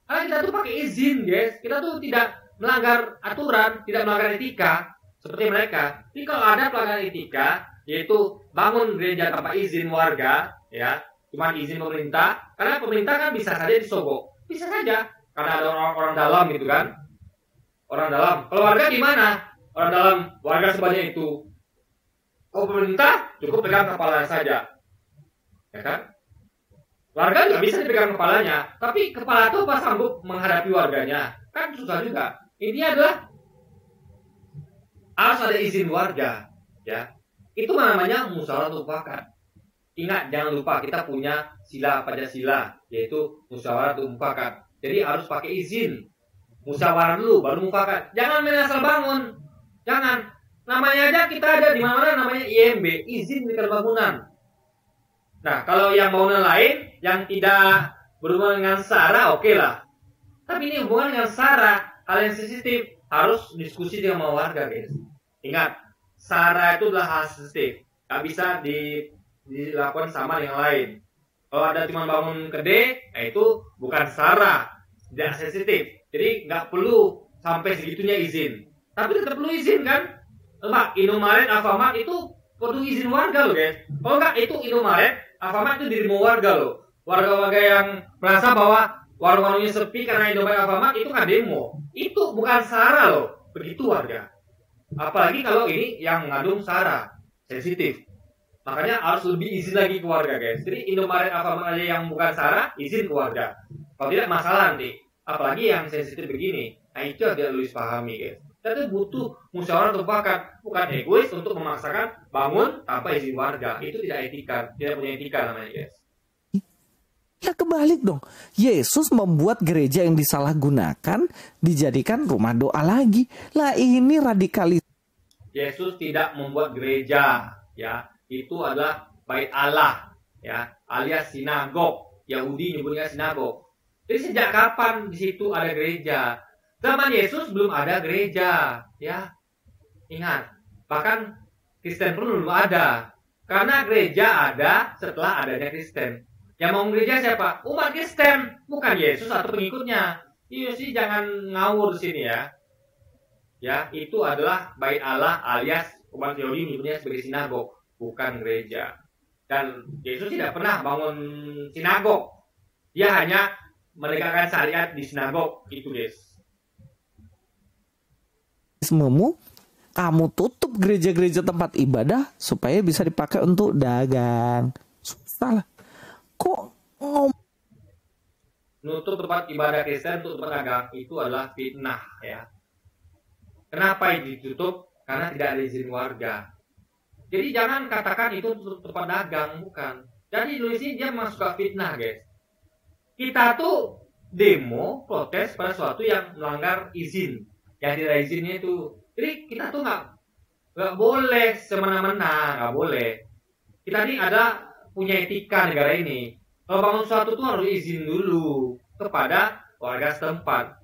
Karena kita tuh pakai izin, guys. Kita tuh tidak melanggar aturan, tidak melanggar etika seperti mereka. Jadi kalau ada pelanggaran etika, yaitu bangun gereja tanpa izin warga, ya, cuma izin pemerintah. Karena pemerintah kan bisa saja disogok, bisa saja. Karena ada orang-orang dalam gitu kan. Orang dalam. Kalau warga gimana? Orang dalam, warga sebanyak itu. Kalau pemerintah cukup pegang kepala saja, ya kan? Warga nggak bisa dipegang kepalanya, tapi kepala itu apa sanggup menghadapi warganya? Kan susah juga. Intinya adalah harus ada izin warga, ya. Itu namanya musyawarah mufakat. Ingat, jangan lupa kita punya sila Pancasila, yaitu musyawarah mufakat. Jadi harus pakai izin. Musyawarah dulu, baru mufakat. Jangan main asal bangun. Jangan. Namanya aja kita ada di mana-mana namanya IMB, izin berikan bangunan. Nah, kalau yang bangunan lain yang tidak berhubungan dengan SARA, oke lah. Tapi ini hubungan dengan SARA, hal yang sensitif, harus diskusi dengan warga, guys. Ingat, SARA itu adalah hal sensitif, nggak bisa dilakukan sama dengan lain. Kalau ada cuma bangun gede, itu bukan SARA, tidak sensitif. Jadi nggak perlu sampai segitunya izin. Tapi tetap perlu izin kan? Pak, Indomaret, Alfamart itu perlu izin warga loh, guys. Kalau nggak, itu Indomaret, Alfamart itu dirimu warga loh. Warga-warga yang merasa bahwa warung-warungnya sepi karena Indomaret, Alfamart itu kan demo. Itu bukan SARA loh. Begitu warga. Apalagi kalau ini yang mengandung SARA, sensitif. Makanya harus lebih izin lagi ke warga, guys. Jadi Indomaret, Alfamart aja yang bukan SARA, izin ke warga. Kalau tidak masalah nanti. Apalagi yang sensitif begini. Nah, itu yang tidak harus pahami, guys. Kita butuh musyawarah mufakat, bukan egois untuk memaksakan bangun tanpa izin warga. Itu tidak etika, tidak punya etika namanya, guys. Ya kebalik dong. Yesus membuat gereja yang disalahgunakan dijadikan rumah doa lagi. Lah ini radikalis. Yesus tidak membuat gereja, ya. Itu adalah bait Allah, ya, alias sinagog. Yahudi nyebutnya sinagog. Jadi sejak kapan di situ ada gereja? Zaman Yesus belum ada gereja, ya. Ingat, bahkan Kristen pun belum ada. Karena gereja ada setelah adanya Kristen. Yang mau gereja siapa? Umat Kristen, bukan Yesus atau pengikutnya. Iya sih, jangan ngawur di sini ya. Ya, itu adalah bait Allah alias umat Yahudi menyebutnya sebagai sinagog, bukan gereja. Dan Yesus tidak pernah bangun sinagog. Dia hanya menegakkan syariat di sinagog, itu guys. Kamu tutup gereja-gereja tempat ibadah supaya bisa dipakai untuk dagang. Susah lah. Kok nutup tempat ibadah Kristen untuk tempat dagang itu adalah fitnah, ya. Kenapa ditutup? Karena tidak ada izin warga. Jadi jangan katakan itu untuk tempat dagang, bukan. Jadi di sini dia masuk ke fitnah, guys. Kita tuh demo, protes pada sesuatu yang melanggar izin. Yang tidak izinnya itu. Jadi kita tuh nggak boleh semena-mena, nggak boleh. Kita ini ada punya etika negara ini. Kalau bangun sesuatu tuh harus izin dulu kepada warga setempat.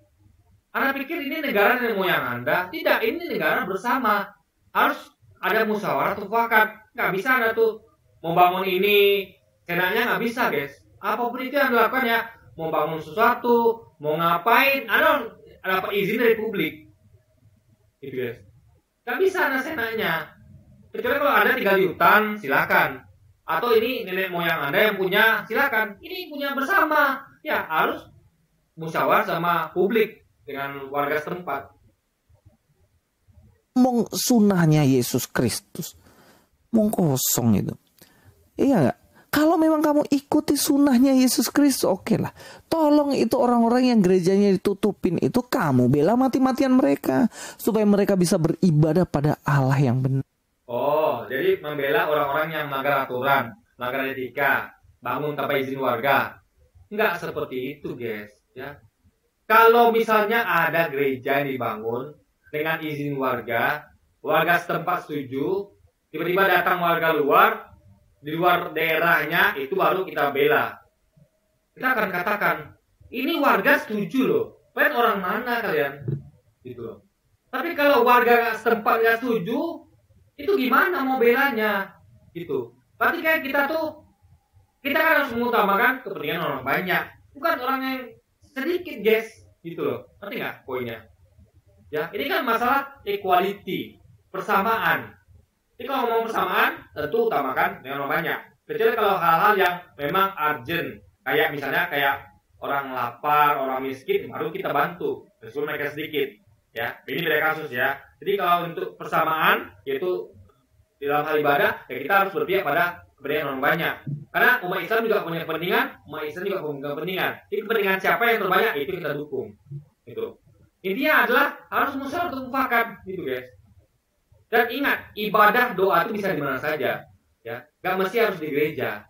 Anda pikir ini negara nenek moyang Anda? Tidak, ini negara bersama. Harus ada musyawarah mufakat. Nggak bisa Anda tuh mau bangun ini, senangnya nggak bisa, guys. Apapun itu yang dilakukan ya, mau bangun sesuatu, mau ngapain, Anda dapat izin dari publik. Gitu, guys. Nggak bisa Anda senangnya. Kecuali kalau Anda tinggal di hutan, silakan. Atau ini nenek moyang Anda yang punya, silakan. Ini punya bersama. Ya, harus musyawarah sama publik dengan warga setempat. Ngomong sunnahnya Yesus Kristus, ngomong kosong itu. Iya nggak? Kalau memang kamu ikuti sunnahnya Yesus Kristus, oke lah. Tolong itu orang-orang yang gerejanya ditutupin itu, kamu bela mati-matian mereka. Supaya mereka bisa beribadah pada Allah yang benar. Oh, jadi membela orang-orang yang melanggar aturan, melanggar etika, bangun tanpa izin warga. Enggak seperti itu, guys. Ya. Kalau misalnya ada gereja yang dibangun dengan izin warga setempat setuju, tiba-tiba datang warga luar, di luar daerahnya, itu baru kita bela. Kita akan katakan, ini warga setuju loh. Kalian orang mana kalian? Gitu loh. Tapi kalau warga setempat nggak setuju, itu gimana mau belanya? Gitu. Berarti kayak kita kan harus mengutamakan kepentingan orang banyak, bukan orang yang sedikit, guys. Gitu loh. Ngerti nggak poinnya? Ya, ini kan masalah equality, persamaan. Jadi kalau ngomong persamaan, tentu utamakan dengan orang banyak. Kecuali kalau hal-hal yang memang urgent, kayak misalnya orang lapar, orang miskin, baru kita bantu, meskipun mereka sedikit. Ya, ini beda kasus ya. Jadi kalau untuk persamaan, yaitu di dalam hal ibadah, ya kita harus berpihak pada kepentingan orang banyak. Karena umat Islam juga punya kepentingan, umat Islam juga punya kepentingan. Jadi kepentingan siapa yang terbanyak, itu kita dukung. Gitu. Intinya adalah harus musyawarah untuk mufakat, gitu guys. Dan ingat, ibadah doa itu bisa di mana saja, ya. Gak mesti harus di gereja.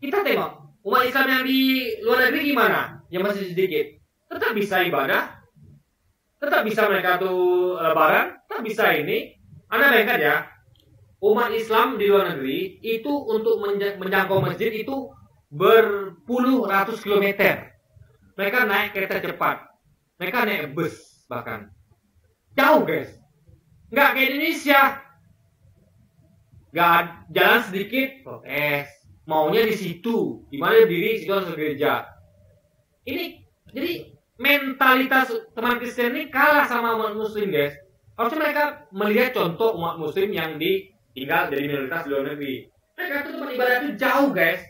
Kita tengok umat Islam yang di luar negeri gimana, yang masih sedikit, tetap bisa ibadah, tetap bisa mereka tuh lebaran, tetap bisa ini. Anda bayangkan ya, umat Islam di luar negeri itu untuk menjangkau masjid itu berpuluh ratus kilometer. Mereka naik kereta cepat, mereka naik bus bahkan, jauh guys. Nggak kayak Indonesia. Nggak jalan sedikit protes. Maunya di situ. Di mana berdiri, situ harus gereja. Ini jadi mentalitas teman Kristen ini kalah sama umat Muslim, guys. Harusnya mereka melihat contoh umat Muslim yang tinggal jadi minoritas di luar negeri. Mereka tuh tempat ibadah itu jauh, guys.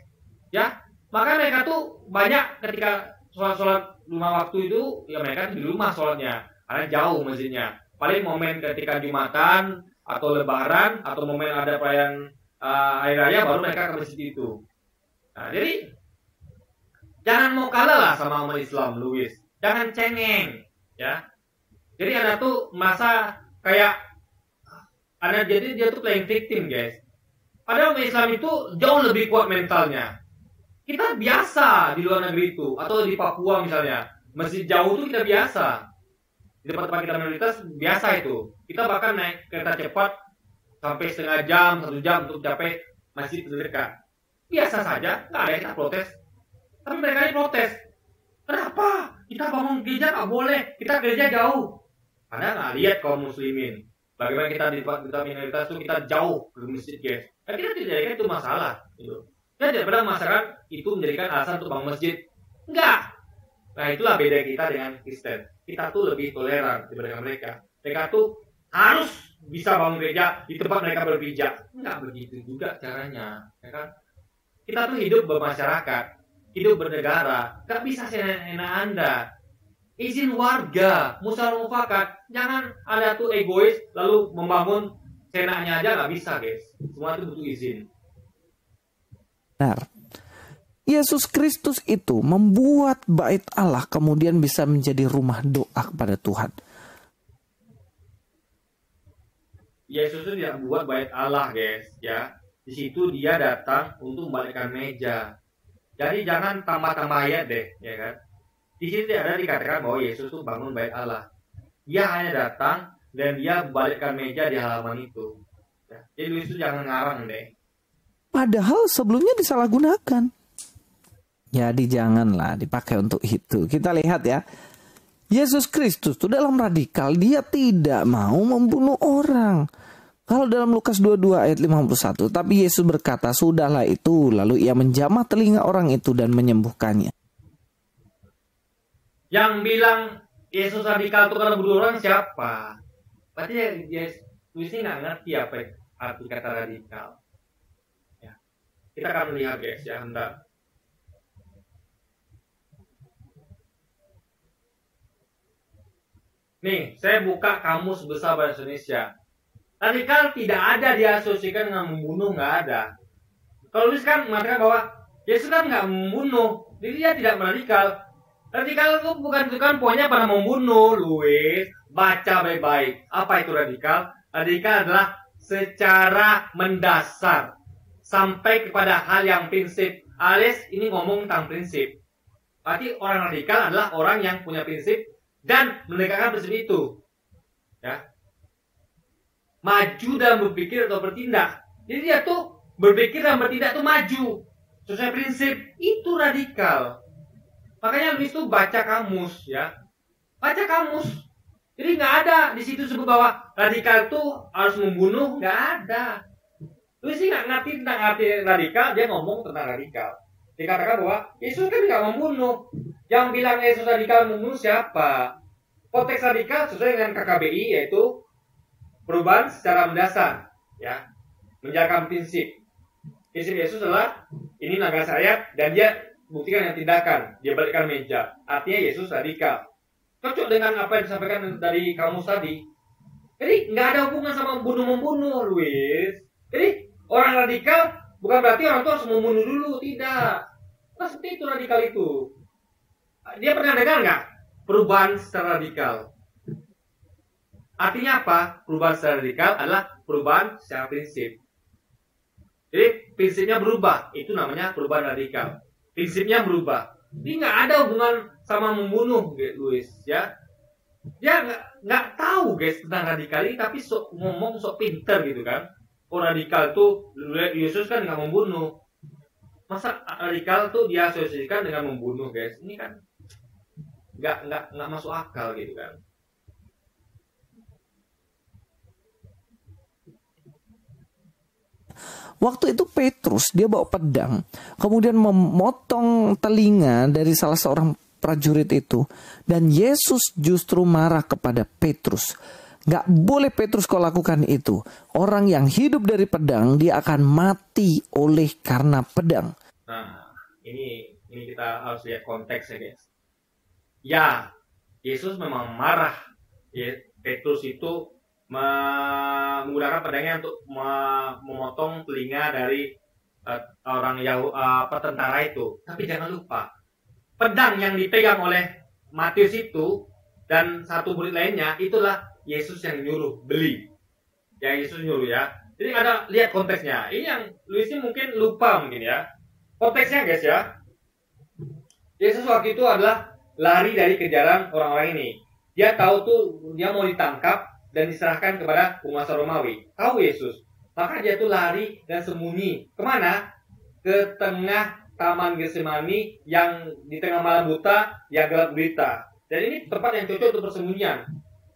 Ya, maka mereka tuh banyak ketika sholat lima waktu itu, ya mereka tuh di rumah sholatnya karena jauh masjidnya. Paling momen ketika Jumatan atau Lebaran atau momen ada perayaan hari raya baru mereka ke masjid itu. Nah, jadi jangan mau kalah lah sama umat Islam, Louis. Jangan cengeng, ya. Jadi Anda tuh masa kayak Anda jadi dia tuh playing victim, guys. Padahal umat Islam itu jauh lebih kuat mentalnya. Kita biasa di luar negeri itu atau di Papua misalnya, masjid jauh tuh kita biasa. Di tempat-tempat kita minoritas biasa itu. Kita bahkan naik kereta cepat sampai setengah jam, 1 jam untuk capai masjid terdekat. Biasa saja, nggak ada yang kita protes. Tapi mereka ini protes. Kenapa? Kita bangun gereja nggak boleh. Kita gereja jauh. Karena nggak lihat kaum muslimin. Bagaimana kita di tempat kita minoritas itu kita jauh ke masjid, guys. Dan kita tidak jadikan itu masalah. Gitu. Kita tidak pernah masakan itu menjadikan alasan untuk bangun masjid. Enggak. Nah itulah beda kita dengan Kristen. Kita tuh lebih toleran dibandingkan mereka. Mereka tuh harus bisa bangun gereja di tempat mereka berpijak. Enggak begitu juga caranya, ya kan? Kita tuh hidup bermasyarakat, hidup bernegara. Gak bisa seenak Anda. Izin warga, musyawarah mufakat. Jangan ada tuh egois lalu membangun seenaknya aja, nggak bisa, guys. Semua itu butuh izin. Benar. Yesus Kristus itu membuat bait Allah kemudian bisa menjadi rumah doa kepada Tuhan. Yesus itu tidak membuat bait Allah, guys, ya. Di situ dia datang untuk membalikkan meja. Jadi jangan tambah-tambah ayat deh, ya kan. Di situ tidak ada dikatakan bahwa Yesus itu bangun bait Allah. Dia hanya datang dan dia membalikkan meja di halaman itu. Ya. Jadi itu jangan ngarang deh. Padahal sebelumnya disalahgunakan. Jadi janganlah dipakai untuk itu. Kita lihat ya. Yesus Kristus itu dalam radikal. Dia tidak mau membunuh orang. Kalau dalam Lukas 22 ayat 51. Tapi Yesus berkata, sudahlah itu. Lalu ia menjamah telinga orang itu dan menyembuhkannya. Yang bilang Yesus radikal itu karena bunuh orang siapa? Berarti Yesus ini nggak ngerti apa arti kata radikal. Ya. Kita akan melihat, guys, ya, hendak. Nih, saya buka kamus besar bahasa Indonesia. Radikal tidak ada diasosiasikan dengan membunuh, nggak ada. Kalau Louis kan mengatakan bahwa Yesus kan nggak membunuh, jadi dia tidak radikal. Radikal itu bukan poinnya pada membunuh, Louis. Baca baik-baik. Apa itu radikal? Radikal adalah secara mendasar sampai kepada hal yang prinsip. Alias ini ngomong tentang prinsip. Berarti orang radikal adalah orang yang punya prinsip dan menegakkan prinsip itu. Ya. Maju dalam berpikir atau bertindak. Jadi dia tuh berpikir dan bertindak tuh maju sesuai prinsip. Itu radikal. Makanya Louis tuh baca kamus, ya. Baca kamus. Jadi nggak ada di situ sebut bahwa radikal tuh harus membunuh, nggak ada. Louis sih nggak ngerti tentang arti radikal, dia ngomong tentang radikal. Dikatakan bahwa Yesus kan nggak membunuh. Yang bilang Yesus radikal membunuh siapa? Konteks radikal sesuai dengan KKBI yaitu perubahan secara mendasar, ya, menjalankan prinsip. Prinsip Yesus adalah ini naga sayap dan dia buktikan yang tindakan, dia balikkan meja. Artinya Yesus radikal. Cocok dengan apa yang disampaikan dari kamus tadi. Jadi nggak ada hubungan sama membunuh, Louis. Jadi orang radikal bukan berarti orang itu harus membunuh dulu, tidak. Nah, seperti itu radikal itu. Dia pernah dengar nggak perubahan secara radikal? Artinya apa? Perubahan secara radikal adalah perubahan secara prinsip. Jadi prinsipnya berubah, itu namanya perubahan radikal. Prinsipnya berubah. Ini nggak ada hubungan sama membunuh, Louis, ya. Dia nggak tahu, guys, tentang radikal ini, tapi ngomong sok pinter gitu kan. Oh, radikal tuh Yesus kan nggak membunuh. Masa radikal tuh dia asosiasikan dengan membunuh, guys? Ini kan nggak masuk akal gitu kan. Waktu itu Petrus dia bawa pedang, kemudian memotong telinga dari salah seorang prajurit itu, dan Yesus justru marah kepada Petrus. Gak boleh Petrus kau lakukan itu. Orang yang hidup dari pedang dia akan mati oleh karena pedang. Nah, ini kita harus lihat konteks ya, guys. Ya, Yesus memang marah. Petrus itu menggunakan pedangnya untuk memotong telinga dari orang tentara itu. Tapi jangan lupa, pedang yang dipegang oleh Matius itu dan satu murid lainnya itulah Yesus yang nyuruh beli. Ya, Yesus nyuruh, ya. Jadi ada lihat konteksnya. Ini yang Louis mungkin lupa mungkin ya. Konteksnya, guys, ya. Yesus waktu itu adalah lari dari kejaran orang-orang ini. Dia tahu tuh dia mau ditangkap dan diserahkan kepada penguasa Romawi. Tahu Yesus. Maka dia tuh lari dan sembunyi. Kemana? Ke tengah taman Getsemani yang di tengah malam buta, yang gelap gulita. Dan ini tempat yang cocok untuk persembunyian.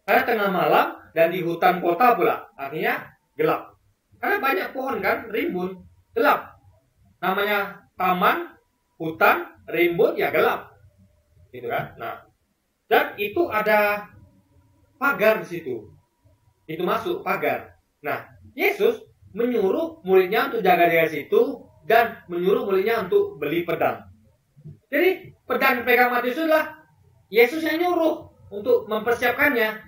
Karena tengah malam dan di hutan kota pula. Artinya gelap. Karena banyak pohon kan, rimbun, gelap. Namanya taman, hutan, rimbun, ya gelap. Gitu kan? Nah, dan itu ada pagar di situ. Itu masuk pagar. Nah, Yesus menyuruh muridnya untuk jaga-jaga situ dan menyuruh muridnya untuk beli pedang. Jadi pedang pegang Matius itu adalah Yesus yang nyuruh untuk mempersiapkannya.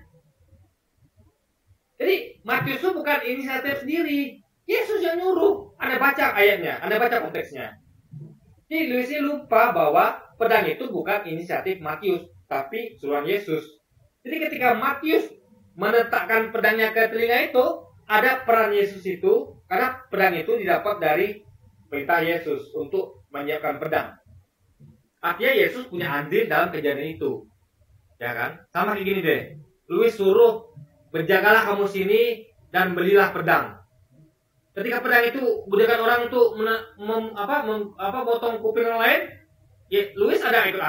Jadi Matius itu bukan inisiatif sendiri, Yesus yang nyuruh. Anda baca ayatnya, Anda baca konteksnya. Jadi Louis lupa bahwa pedang itu bukan inisiatif Matius, tapi suruhan Yesus. Jadi ketika Matius meletakkan pedangnya ke telinga itu, ada peran Yesus itu, karena pedang itu didapat dari perintah Yesus untuk menyiapkan pedang. Artinya Yesus punya andil dalam kejadian itu, ya kan? Sama kayak gini deh, Louis suruh berjagalah kamu sini dan belilah pedang. Ketika pedang itu gunakan orang untuk potong kuping orang lain, ya Louis ada ikut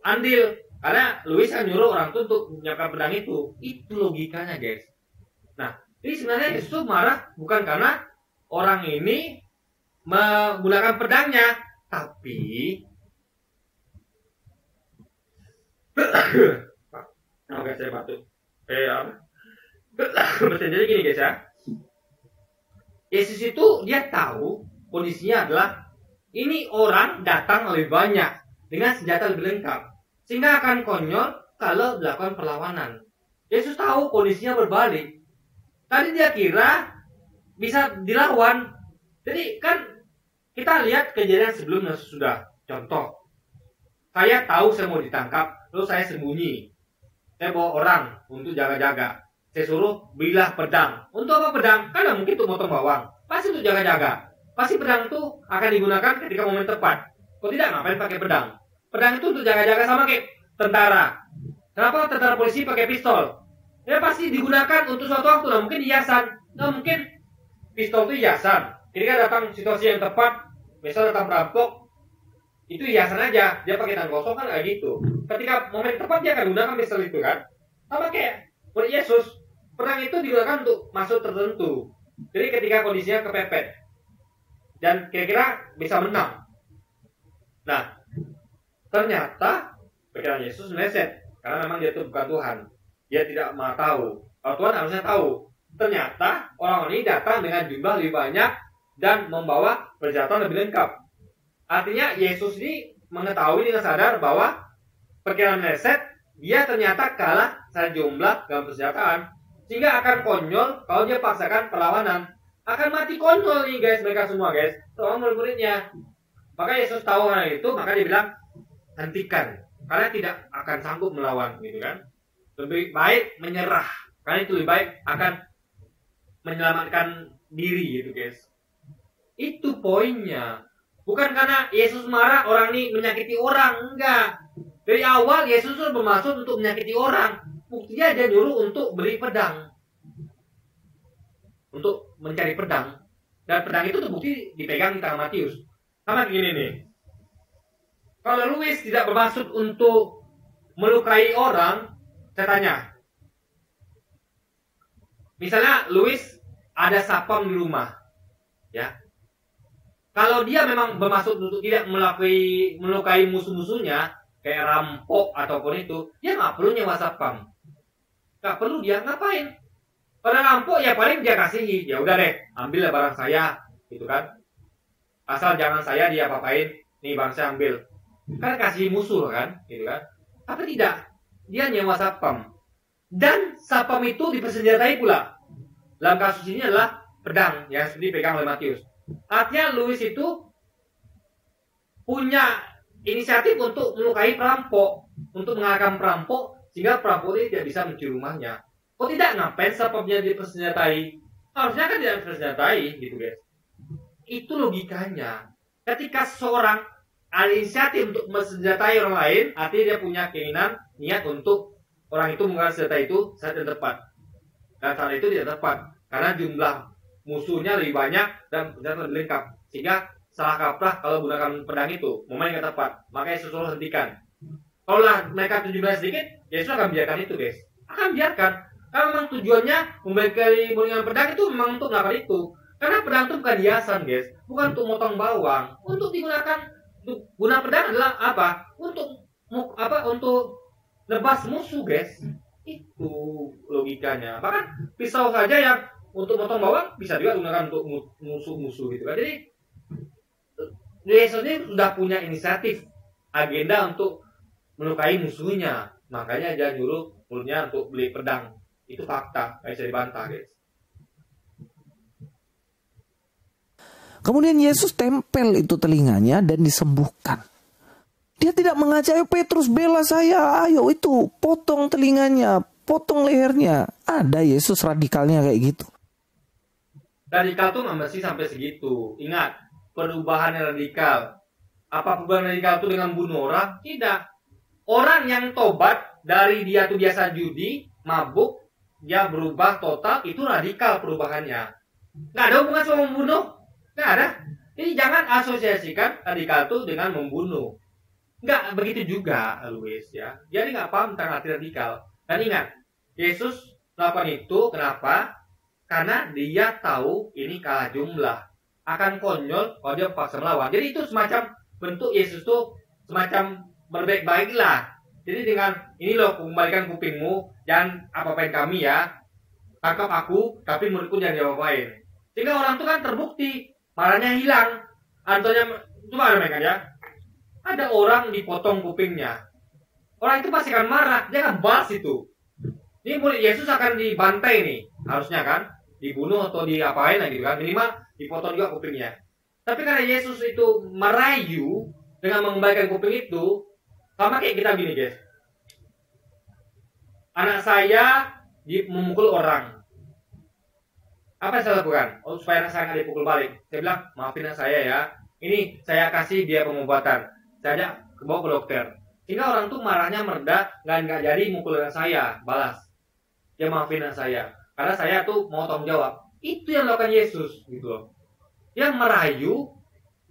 andil. Karena Louis kan nyuruh orang itu untuk menyiapkan pedang itu. Itu logikanya, guys. Nah, ini sebenarnya Yesus marah bukan karena orang ini menggunakan pedangnya, tapi oke, saya batuk. Jadi gini, guys, ya. Yesus itu dia tahu kondisinya adalah ini orang datang lebih banyak dengan senjata lebih lengkap. Sehingga akan konyol kalau dilakukan perlawanan. Yesus tahu kondisinya berbalik. Tadi dia kira bisa dilawan. Jadi kan kita lihat kejadian sebelumnya sudah. Contoh, saya tahu saya mau ditangkap, lalu saya sembunyi. Saya bawa orang untuk jaga-jaga. Saya suruh belilah pedang. Untuk apa pedang? Kan mungkin untuk motong bawang. Pasti untuk jaga-jaga. Pasti pedang itu akan digunakan ketika momen tepat. Kalau tidak, ngapain pakai pedang? Pedang itu untuk jaga-jaga, sama kayak tentara. Kenapa tentara polisi pakai pistol? Ya pasti digunakan untuk suatu waktu. Nah, mungkin hiasan. Nah, mungkin pistol itu hiasan. Ketika datang situasi yang tepat, misal datang perampok, itu hiasan aja. Dia pakai tangan kosong kan kayak gitu. Ketika momen tepat dia akan gunakan pistol itu kan. Sama kayak buat Yesus, pedang itu digunakan untuk maksud tertentu. Jadi ketika kondisinya kepepet dan kira-kira bisa menang. Nah, ternyata pikiran Yesus meleset karena memang dia itu bukan Tuhan. Dia tidak mau tahu. Kalau Tuhan harusnya tahu. Ternyata orang ini datang dengan jumlah lebih banyak dan membawa persenjataan lebih lengkap. Artinya Yesus ini mengetahui dengan sadar bahwa perkiraan meleset, dia ternyata kalah secara jumlah dalam persenjataan. Sehingga akan konyol kalau dia paksakan perlawanan. Akan mati konyol nih guys, mereka semua guys. Soal murid-muridnya. Maka Yesus tahu hal itu, maka dia bilang, hentikan. Karena tidak akan sanggup melawan gitu kan. Lebih baik menyerah. Karena itu lebih baik akan menyelamatkan diri gitu guys. Itu poinnya. Bukan karena Yesus marah orang ini menyakiti orang. Enggak. Dari awal Yesus itu bermaksud untuk menyakiti orang. Buktinya dia nyuruh untuk beli pedang. Untuk mencari pedang. Dan pedang itu terbukti dipegang di tangan Matius. Sama begini nih. Kalau Louis tidak bermaksud untuk melukai orang, saya tanya. Misalnya Louis ada sapam di rumah. Ya. Kalau dia memang bermaksud untuk tidak melukai musuh-musuhnya, kayak rampok ataupun itu, dia nggak perlu nyewa sapam. Nggak perlu dia ngapain? Pada rampok ya paling dia kasihi, ya udah deh, ambillah barang saya, gitu kan? Asal jangan saya dia apa-apain, nih barang saya ambil. Kan kasih musuh kan, gitu kan? Tapi tidak, dia nyewa sapam. Dan sapam itu dipersenjatai pula. Dalam kasus ini adalah pedang yang seperti dipegang oleh Matius. Artinya Louis itu punya inisiatif untuk melukai perampok, untuk mengalahkan perampok, sehingga perampok ini tidak bisa mencuri rumahnya. Kok tidak, ngapain sapamnya dipersenjatai? Harusnya kan tidak dipersenjatai, gitu guys. Itu logikanya. Ketika seorang ada inisiatif untuk mensenjatai orang lain, artinya dia punya keinginan, niat untuk orang itu menggunakan senjata itu saat yang tepat. Dan saat itu tidak tepat, karena jumlah musuhnya lebih banyak dan senjata lebih lengkap. Sehingga salah kaprah kalau menggunakan pedang itu, momen yang tepat. Makanya Yesus selalu hentikan. Kalau mereka tujuannya sedikit, Yesus akan biarkan itu guys. Akan biarkan. Karena memang tujuannya menggunakan pedang itu memang untuk melakukan itu. Karena pedang itu bukan hiasan guys, bukan untuk motong bawang. Untuk digunakan, guna pedang adalah apa? Untuk nebas musuh guys. Itu logikanya. Bahkan pisau saja yang untuk motong bawang bisa juga digunakan untuk musuh-musuh gitu kan. Jadi Yesus ini sudah punya inisiatif, agenda untuk melukai musuhnya. Makanya dia nyuruh muridnya untuk beli pedang. Itu fakta, nggak bisa dibantah guys. Kemudian Yesus tempel itu telinganya dan disembuhkan. Dia tidak mengajak, ayo Petrus bela saya, ayo itu potong telinganya, potong lehernya. Ada Yesus radikalnya kayak gitu. Radikal tuh masih sampai segitu. Ingat, perubahan yang radikal. Apa perubahan radikal itu dengan bunuh orang? Tidak. Orang yang tobat dari dia tuh biasa judi, mabuk, dia berubah total, itu radikal perubahannya. Nggak ada hubungan sama membunuh. Nggak ada. Jadi jangan asosiasikan radikal itu dengan membunuh. Nggak begitu juga, Louis ya. Jadi nggak paham tentang arti radikal. Dan ingat, Yesus melakukan itu kenapa? Karena dia tahu ini kalah jumlah. Akan konyol kalau dia paksa melawan. Jadi itu semacam bentuk Yesus tuh semacam berbaik-baiklah. Jadi dengan ini loh, kembalikan kupingmu, jangan apa-apain kami ya. Tangkap aku, tapi muridku jangan diapa-apain. Sehingga orang itu kan terbukti, marahnya hilang. Antonya, coba ada mereka ya. Ada orang dipotong kupingnya. Orang itu pasti akan marah, dia akan balas itu. Ini murid Yesus akan dibantai nih, harusnya kan. Dibunuh atau diapain lagi kan. Minimal dipotong juga kupingnya. Tapi karena Yesus itu merayu dengan mengembalikan kuping itu, sama kayak kita gini guys. Anak saya memukul orang. Apa yang saya lakukan? Oh, supaya anak saya nggak dipukul balik. Saya bilang, maafin anak saya ya. Ini saya kasih dia pengobatan. Saya bawa ke dokter. Sehingga orang tuh marahnya mereda, nggak jadi mukul anak saya, balas. Dia maafin anak saya. Karena saya tuh mau tanggung jawab. Itu yang dilakukan Yesus, gitu loh. Yang merayu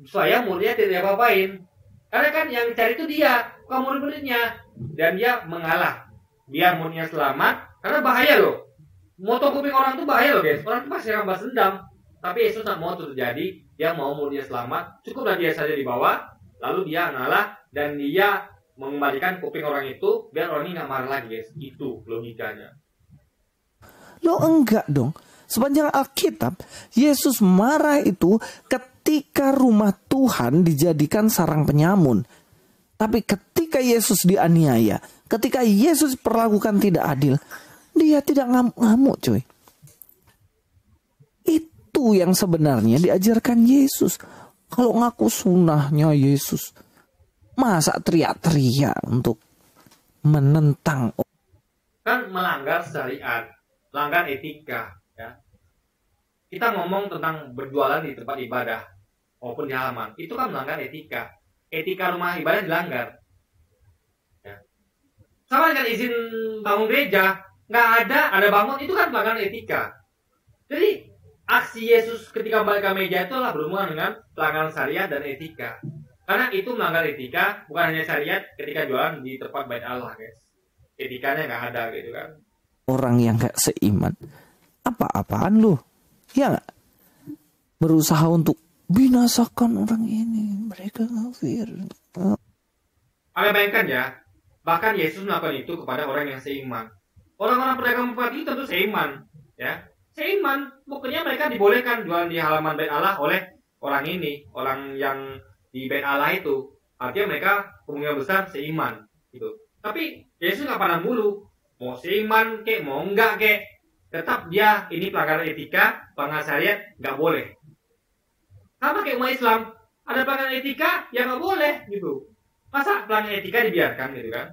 supaya muridnya tidak apa-apain. Karena kan yang dicari itu dia, bukan murid-muridnya. Dan dia mengalah. Biar muridnya selamat, karena bahaya loh. Motong kuping orang tuh bahaya loh guys. Orang tuh pasti akan balas dendam. Tapi Yesus tak mau itu terjadi. Dia mau muridnya selamat. Cukuplah dia saja dibawa. Lalu dia ngalah. Dan dia mengembalikan kuping orang itu. Biar orang ini gak marah lagi guys. Itu logikanya. Lo enggak dong. Sepanjang Alkitab, Yesus marah itu ketika rumah Tuhan dijadikan sarang penyamun. Tapi ketika Yesus dianiaya, ketika Yesus perlakukan tidak adil, dia tidak ngamuk-ngamuk coy. Itu yang sebenarnya diajarkan Yesus. Kalau ngaku sunnahnya Yesus, masa teriak-teriak untuk menentang? Kan melanggar syariat, melanggar etika. Ya. Kita ngomong tentang berjualan di tempat ibadah maupun di halaman, itu kan melanggar etika. Etika rumah ibadah dilanggar. Ya. Sama dengan izin bangun gereja, nggak ada bangun, itu kan pelanggaran etika. Jadi aksi Yesus ketika balik ke meja itu adalah berhubungan dengan pelanggaran syariat dan etika. Karena itu melanggar etika, bukan hanya syariat ketika jualan di tempat bait Allah guys. Etikanya nggak ada gitu kan. Orang yang gak seiman, apa-apaan lu? Ya gak? Berusaha untuk binasakan orang ini, mereka kafir. Anda bayangkan ya, bahkan Yesus melakukan itu kepada orang yang seiman. Orang-orang pedagang tempat itu tentu seiman, ya, seiman. Pokoknya mereka dibolehkan jualan di halaman bait Allah oleh orang ini, orang yang di bait Allah itu. Artinya mereka kemungkinan besar seiman, gitu. Tapi Yesus nggak pandang bulu, mau seiman kek, mau enggak kek, tetap dia ini pelanggaran etika, pelanggaran syariat, nggak boleh. Sama kayak umat Islam, ada pelanggaran etika yang nggak boleh gitu. Masa pelanggaran etika dibiarkan gitu kan?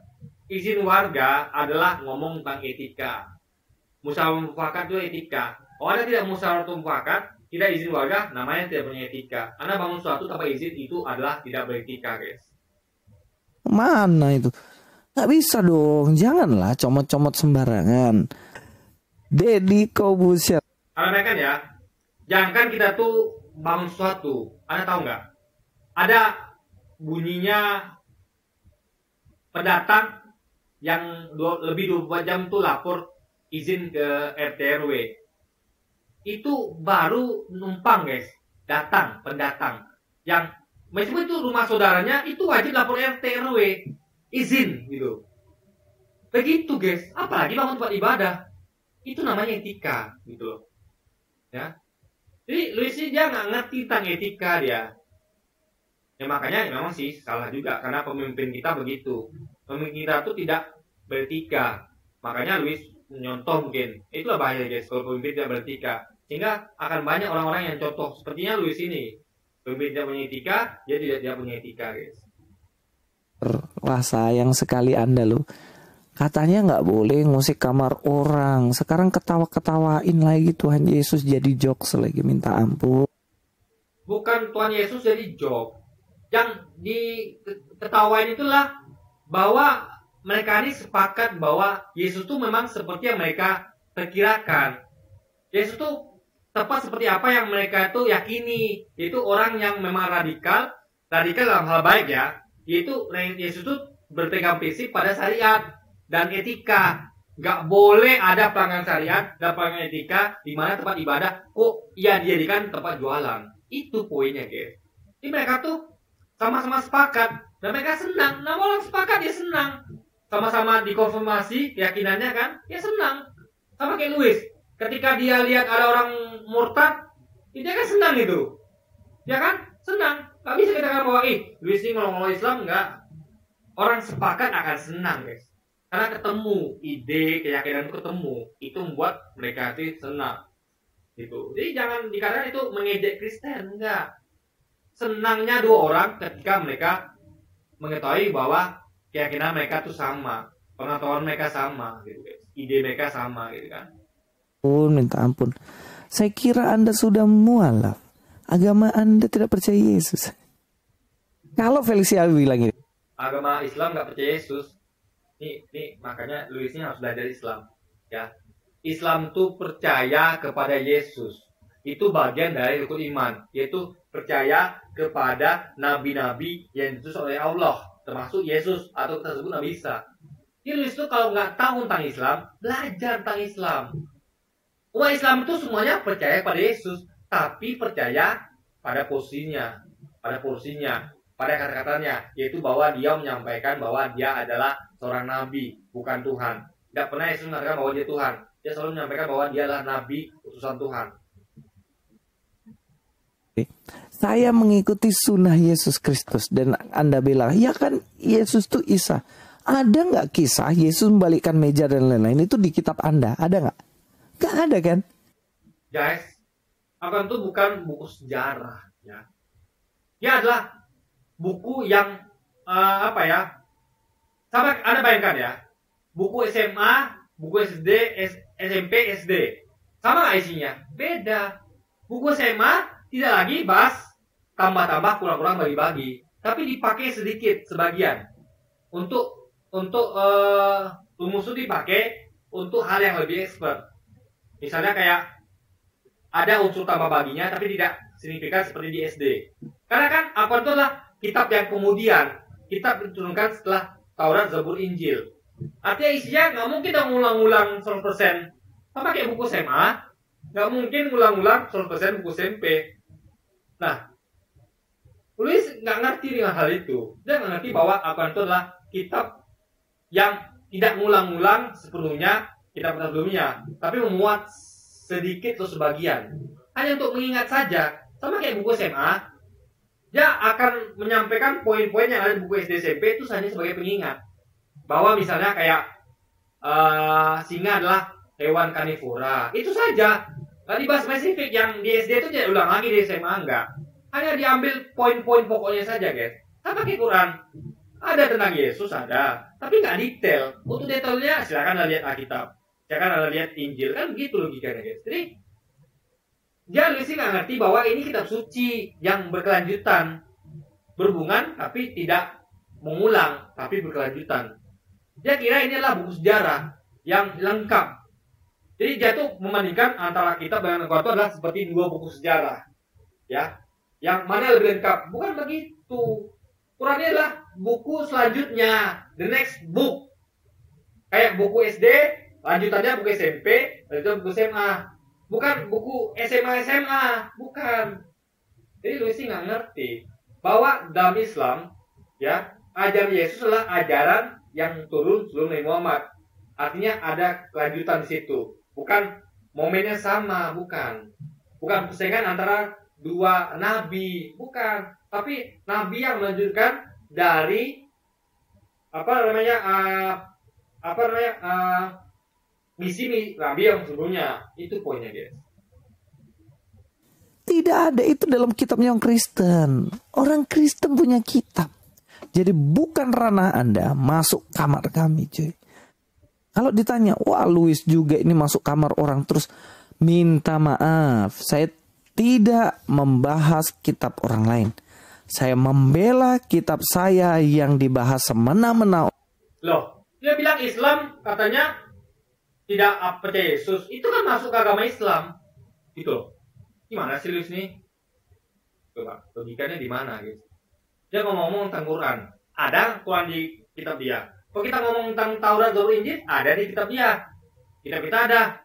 Izin warga adalah ngomong tentang etika. Musyawarah mufakat itu etika. Kalau ada tidak musyawarah mufakat, tidak izin warga, namanya tidak punya etika. Anda bangun suatu tanpa izin itu adalah tidak beretika guys. Mana itu? Nggak bisa dong, janganlah comot-comot sembarangan. Deddy Kobusier. Anda kan ya, jangankan kita tuh bangun sesuatu, Anda tahu nggak? Ada bunyinya pendatang yang lebih 24 jam tuh lapor izin ke RT RW. Itu baru numpang guys, datang, pendatang. Yang meskipun itu rumah saudaranya, itu wajib lapor RT RW, izin gitu. Begitu guys, apalagi bangun tempat ibadah. Itu namanya etika gitu loh. Ya. Jadi Luis ini dia nggak ngerti tentang etika dia. Ya makanya memang sih salah juga karena pemimpin kita begitu. Pemimpin kita tuh tidak beretika. Makanya Luis menyontoh mungkin. Itulah bahaya guys kalau pemimpin tidak beretika. Sehingga akan banyak orang-orang yang contoh sepertinya Luis ini. Pemimpin tidak punya etika, dia tidak punya etika guys. Wah sayang sekali Anda loh. Katanya nggak boleh ngusik kamar orang. Sekarang ketawa-ketawain lagi Tuhan Yesus jadi jokes lagi, minta ampun. Bukan Tuhan Yesus jadi jokes. Yang diketawain itulah bahwa mereka ini sepakat bahwa Yesus itu memang seperti yang mereka perkirakan. Yesus itu tepat seperti apa yang mereka itu yakini. Yaitu orang yang memang radikal dalam hal baik ya. Yaitu Yesus itu berpegang prinsip pada syariat dan etika. Gak boleh ada pelanggaran syariat dan pelanggaran etika di mana tempat ibadah kok ia dijadikan tempat jualan. Itu poinnya guys. Ini mereka tuh sama-sama sepakat dan mereka senang. Nah orang sepakat dia senang. Sama-sama dikonfirmasi keyakinannya kan, dia senang. Sama kayak Luis. Ketika dia lihat ada orang murtad, dia kan senang itu. Ya kan? Senang. Gak bisa kita katakan bahwa Luis ini ngomong Islam enggak. Orang sepakat akan senang guys. Karena ketemu ide, keyakinan itu ketemu, itu membuat mereka itu senang. Gitu. Jadi jangan dikatakan itu mengejek Kristen, enggak. senangnya dua orang ketika mereka mengetahui bahwa keyakinan mereka tuh sama, pengetahuan mereka sama, gitu guys. Ide mereka sama, gitu kan. Minta ampun. Saya kira Anda sudah mualaf. Agama Anda tidak percaya Yesus. Kalau Felicia bilang ini, agama Islam nggak percaya Yesus. Nih makanya Luisnya harus belajar Islam, ya. Islam tuh percaya kepada Yesus. Itu bagian dari rukun iman, yaitu percaya kepada nabi-nabi yang diutus oleh Allah, termasuk Yesus atau kita sebut Nabi Isa. Jadi Luis tuh kalau nggak tahu tentang Islam, belajar tentang Islam. Umat Islam itu semuanya percaya pada Yesus, tapi percaya pada porsinya, pada kata-katanya, yaitu bahwa dia menyampaikan bahwa dia adalah seorang nabi, bukan Tuhan. Tidak pernah Yesus mengatakan bahwa dia Tuhan. Dia selalu menyampaikan bahwa dia adalah nabi, utusan Tuhan. saya mengikuti sunnah Yesus Kristus, dan Anda bilang, ya kan Yesus itu Isa. Ada nggak kisah Yesus membalikkan meja dan lain-lain itu di kitab Anda? Ada nggak? Nggak ada kan? Guys, Al-Quran itu bukan buku sejarah, ya. Dia adalah buku yang sama Anda bayangkan ya, buku SMA, buku SD, SMP, SD, sama nggak isinya? Beda. Buku SMA tidak lagi bahas tambah-tambah, kurang-kurang, bagi-bagi, tapi dipakai sedikit sebagian untuk rumus itu dipakai untuk hal yang lebih expert. Misalnya kayak ada unsur tambah baginya, tapi tidak signifikan seperti di SD. Karena kan Al-Quran itu adalah kitab yang kemudian kitab diturunkan setelah Taurat, Zabur, Injil. Artinya isinya nggak mungkin dong ngulang-ngulang 100%. Sama kayak buku SMA, nggak mungkin ngulang-ngulang 100% buku SMP. Nah, Luis nggak ngerti dengan hal itu. Dia nggak ngerti bahwa Al-Quran itu adalah kitab yang tidak ngulang-ngulang sepenuhnya kitab sebelumnya, tapi memuat sedikit atau sebagian, hanya untuk mengingat saja. Sama kayak buku SMA, dia akan menyampaikan poin-poin yang ada di buku SD SMP itu hanya sebagai pengingat. Bahwa misalnya kayak singa adalah hewan karnivora, itu saja. Nggak dibahas spesifik. Yang di SD itu tidak ulang lagi, di SMA enggak. Hanya diambil poin-poin pokoknya saja, guys. Sama kayak Quran. Ada tentang Yesus, ada, tapi nggak detail. Untuk detailnya silakan Anda lihat Alkitab, silakan Anda lihat Injil, kan begitu logikanya, guys. Jadi dia Luisi nggak ngerti bahwa ini kitab suci yang berkelanjutan, berhubungan tapi tidak mengulang, tapi berkelanjutan. Dia kira ini adalah buku sejarah yang lengkap. Jadi dia tuh membandingkan antara kitab dengan Al-Quran itu adalah seperti dua buku sejarah, ya, yang mana lebih lengkap. Bukan begitu. Quran ini adalah buku selanjutnya, the next book. Kayak buku SD, lanjutannya buku SMP, lanjutannya buku SMA. Bukan buku SMA, bukan. Jadi Luisi nggak ngerti bahwa dalam Islam, ya, ajaran Yesus adalah ajaran yang turun sebelum Nabi Muhammad. Artinya ada kelanjutan di situ. Bukan momennya sama, bukan. Bukan persaingan antara dua nabi, bukan. Tapi nabi yang melanjutkan dari misi nabi yang sebelumnya. Itu poinnya, guys. Tidak ada itu dalam kitabnya orang Kristen. Orang Kristen punya kitab. Jadi bukan ranah Anda masuk kamar kami, cuy. Kalau ditanya, wah Luis juga ini masuk kamar orang, terus minta maaf, saya tidak membahas kitab orang lain. Saya membela kitab saya yang dibahas semena-mena. Loh, dia bilang Islam katanya tidak percaya Yesus. Itu kan masuk ke agama Islam. Gitu. Gimana sih Luis nih? Coba, logikanya di mana, guys? Dia ngomong tentang Quran. Ada Quran di kitab dia. Kalau kita ngomong tentang Taurat, Zabur, Injil, ada di kitab dia. Kitab kita ada.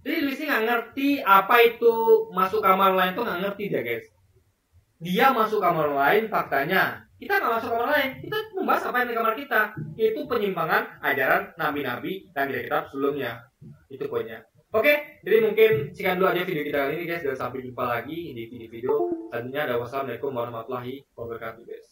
Jadi Luis nggak ngerti apa itu masuk kamar lain, itu nggak ngerti dia, guys. Dia masuk kamar lain, faktanya kita nggak masuk kamar lain. Kita membahas apa yang di kamar kita, yaitu penyimpangan ajaran nabi-nabi dan kitab sebelumnya. Itu poinnya. Oke, jadi mungkin sekian dulu aja video kita kali ini, guys. Dan sampai jumpa lagi di video-video selanjutnya. Wassalamualaikum warahmatullahi wabarakatuh, guys.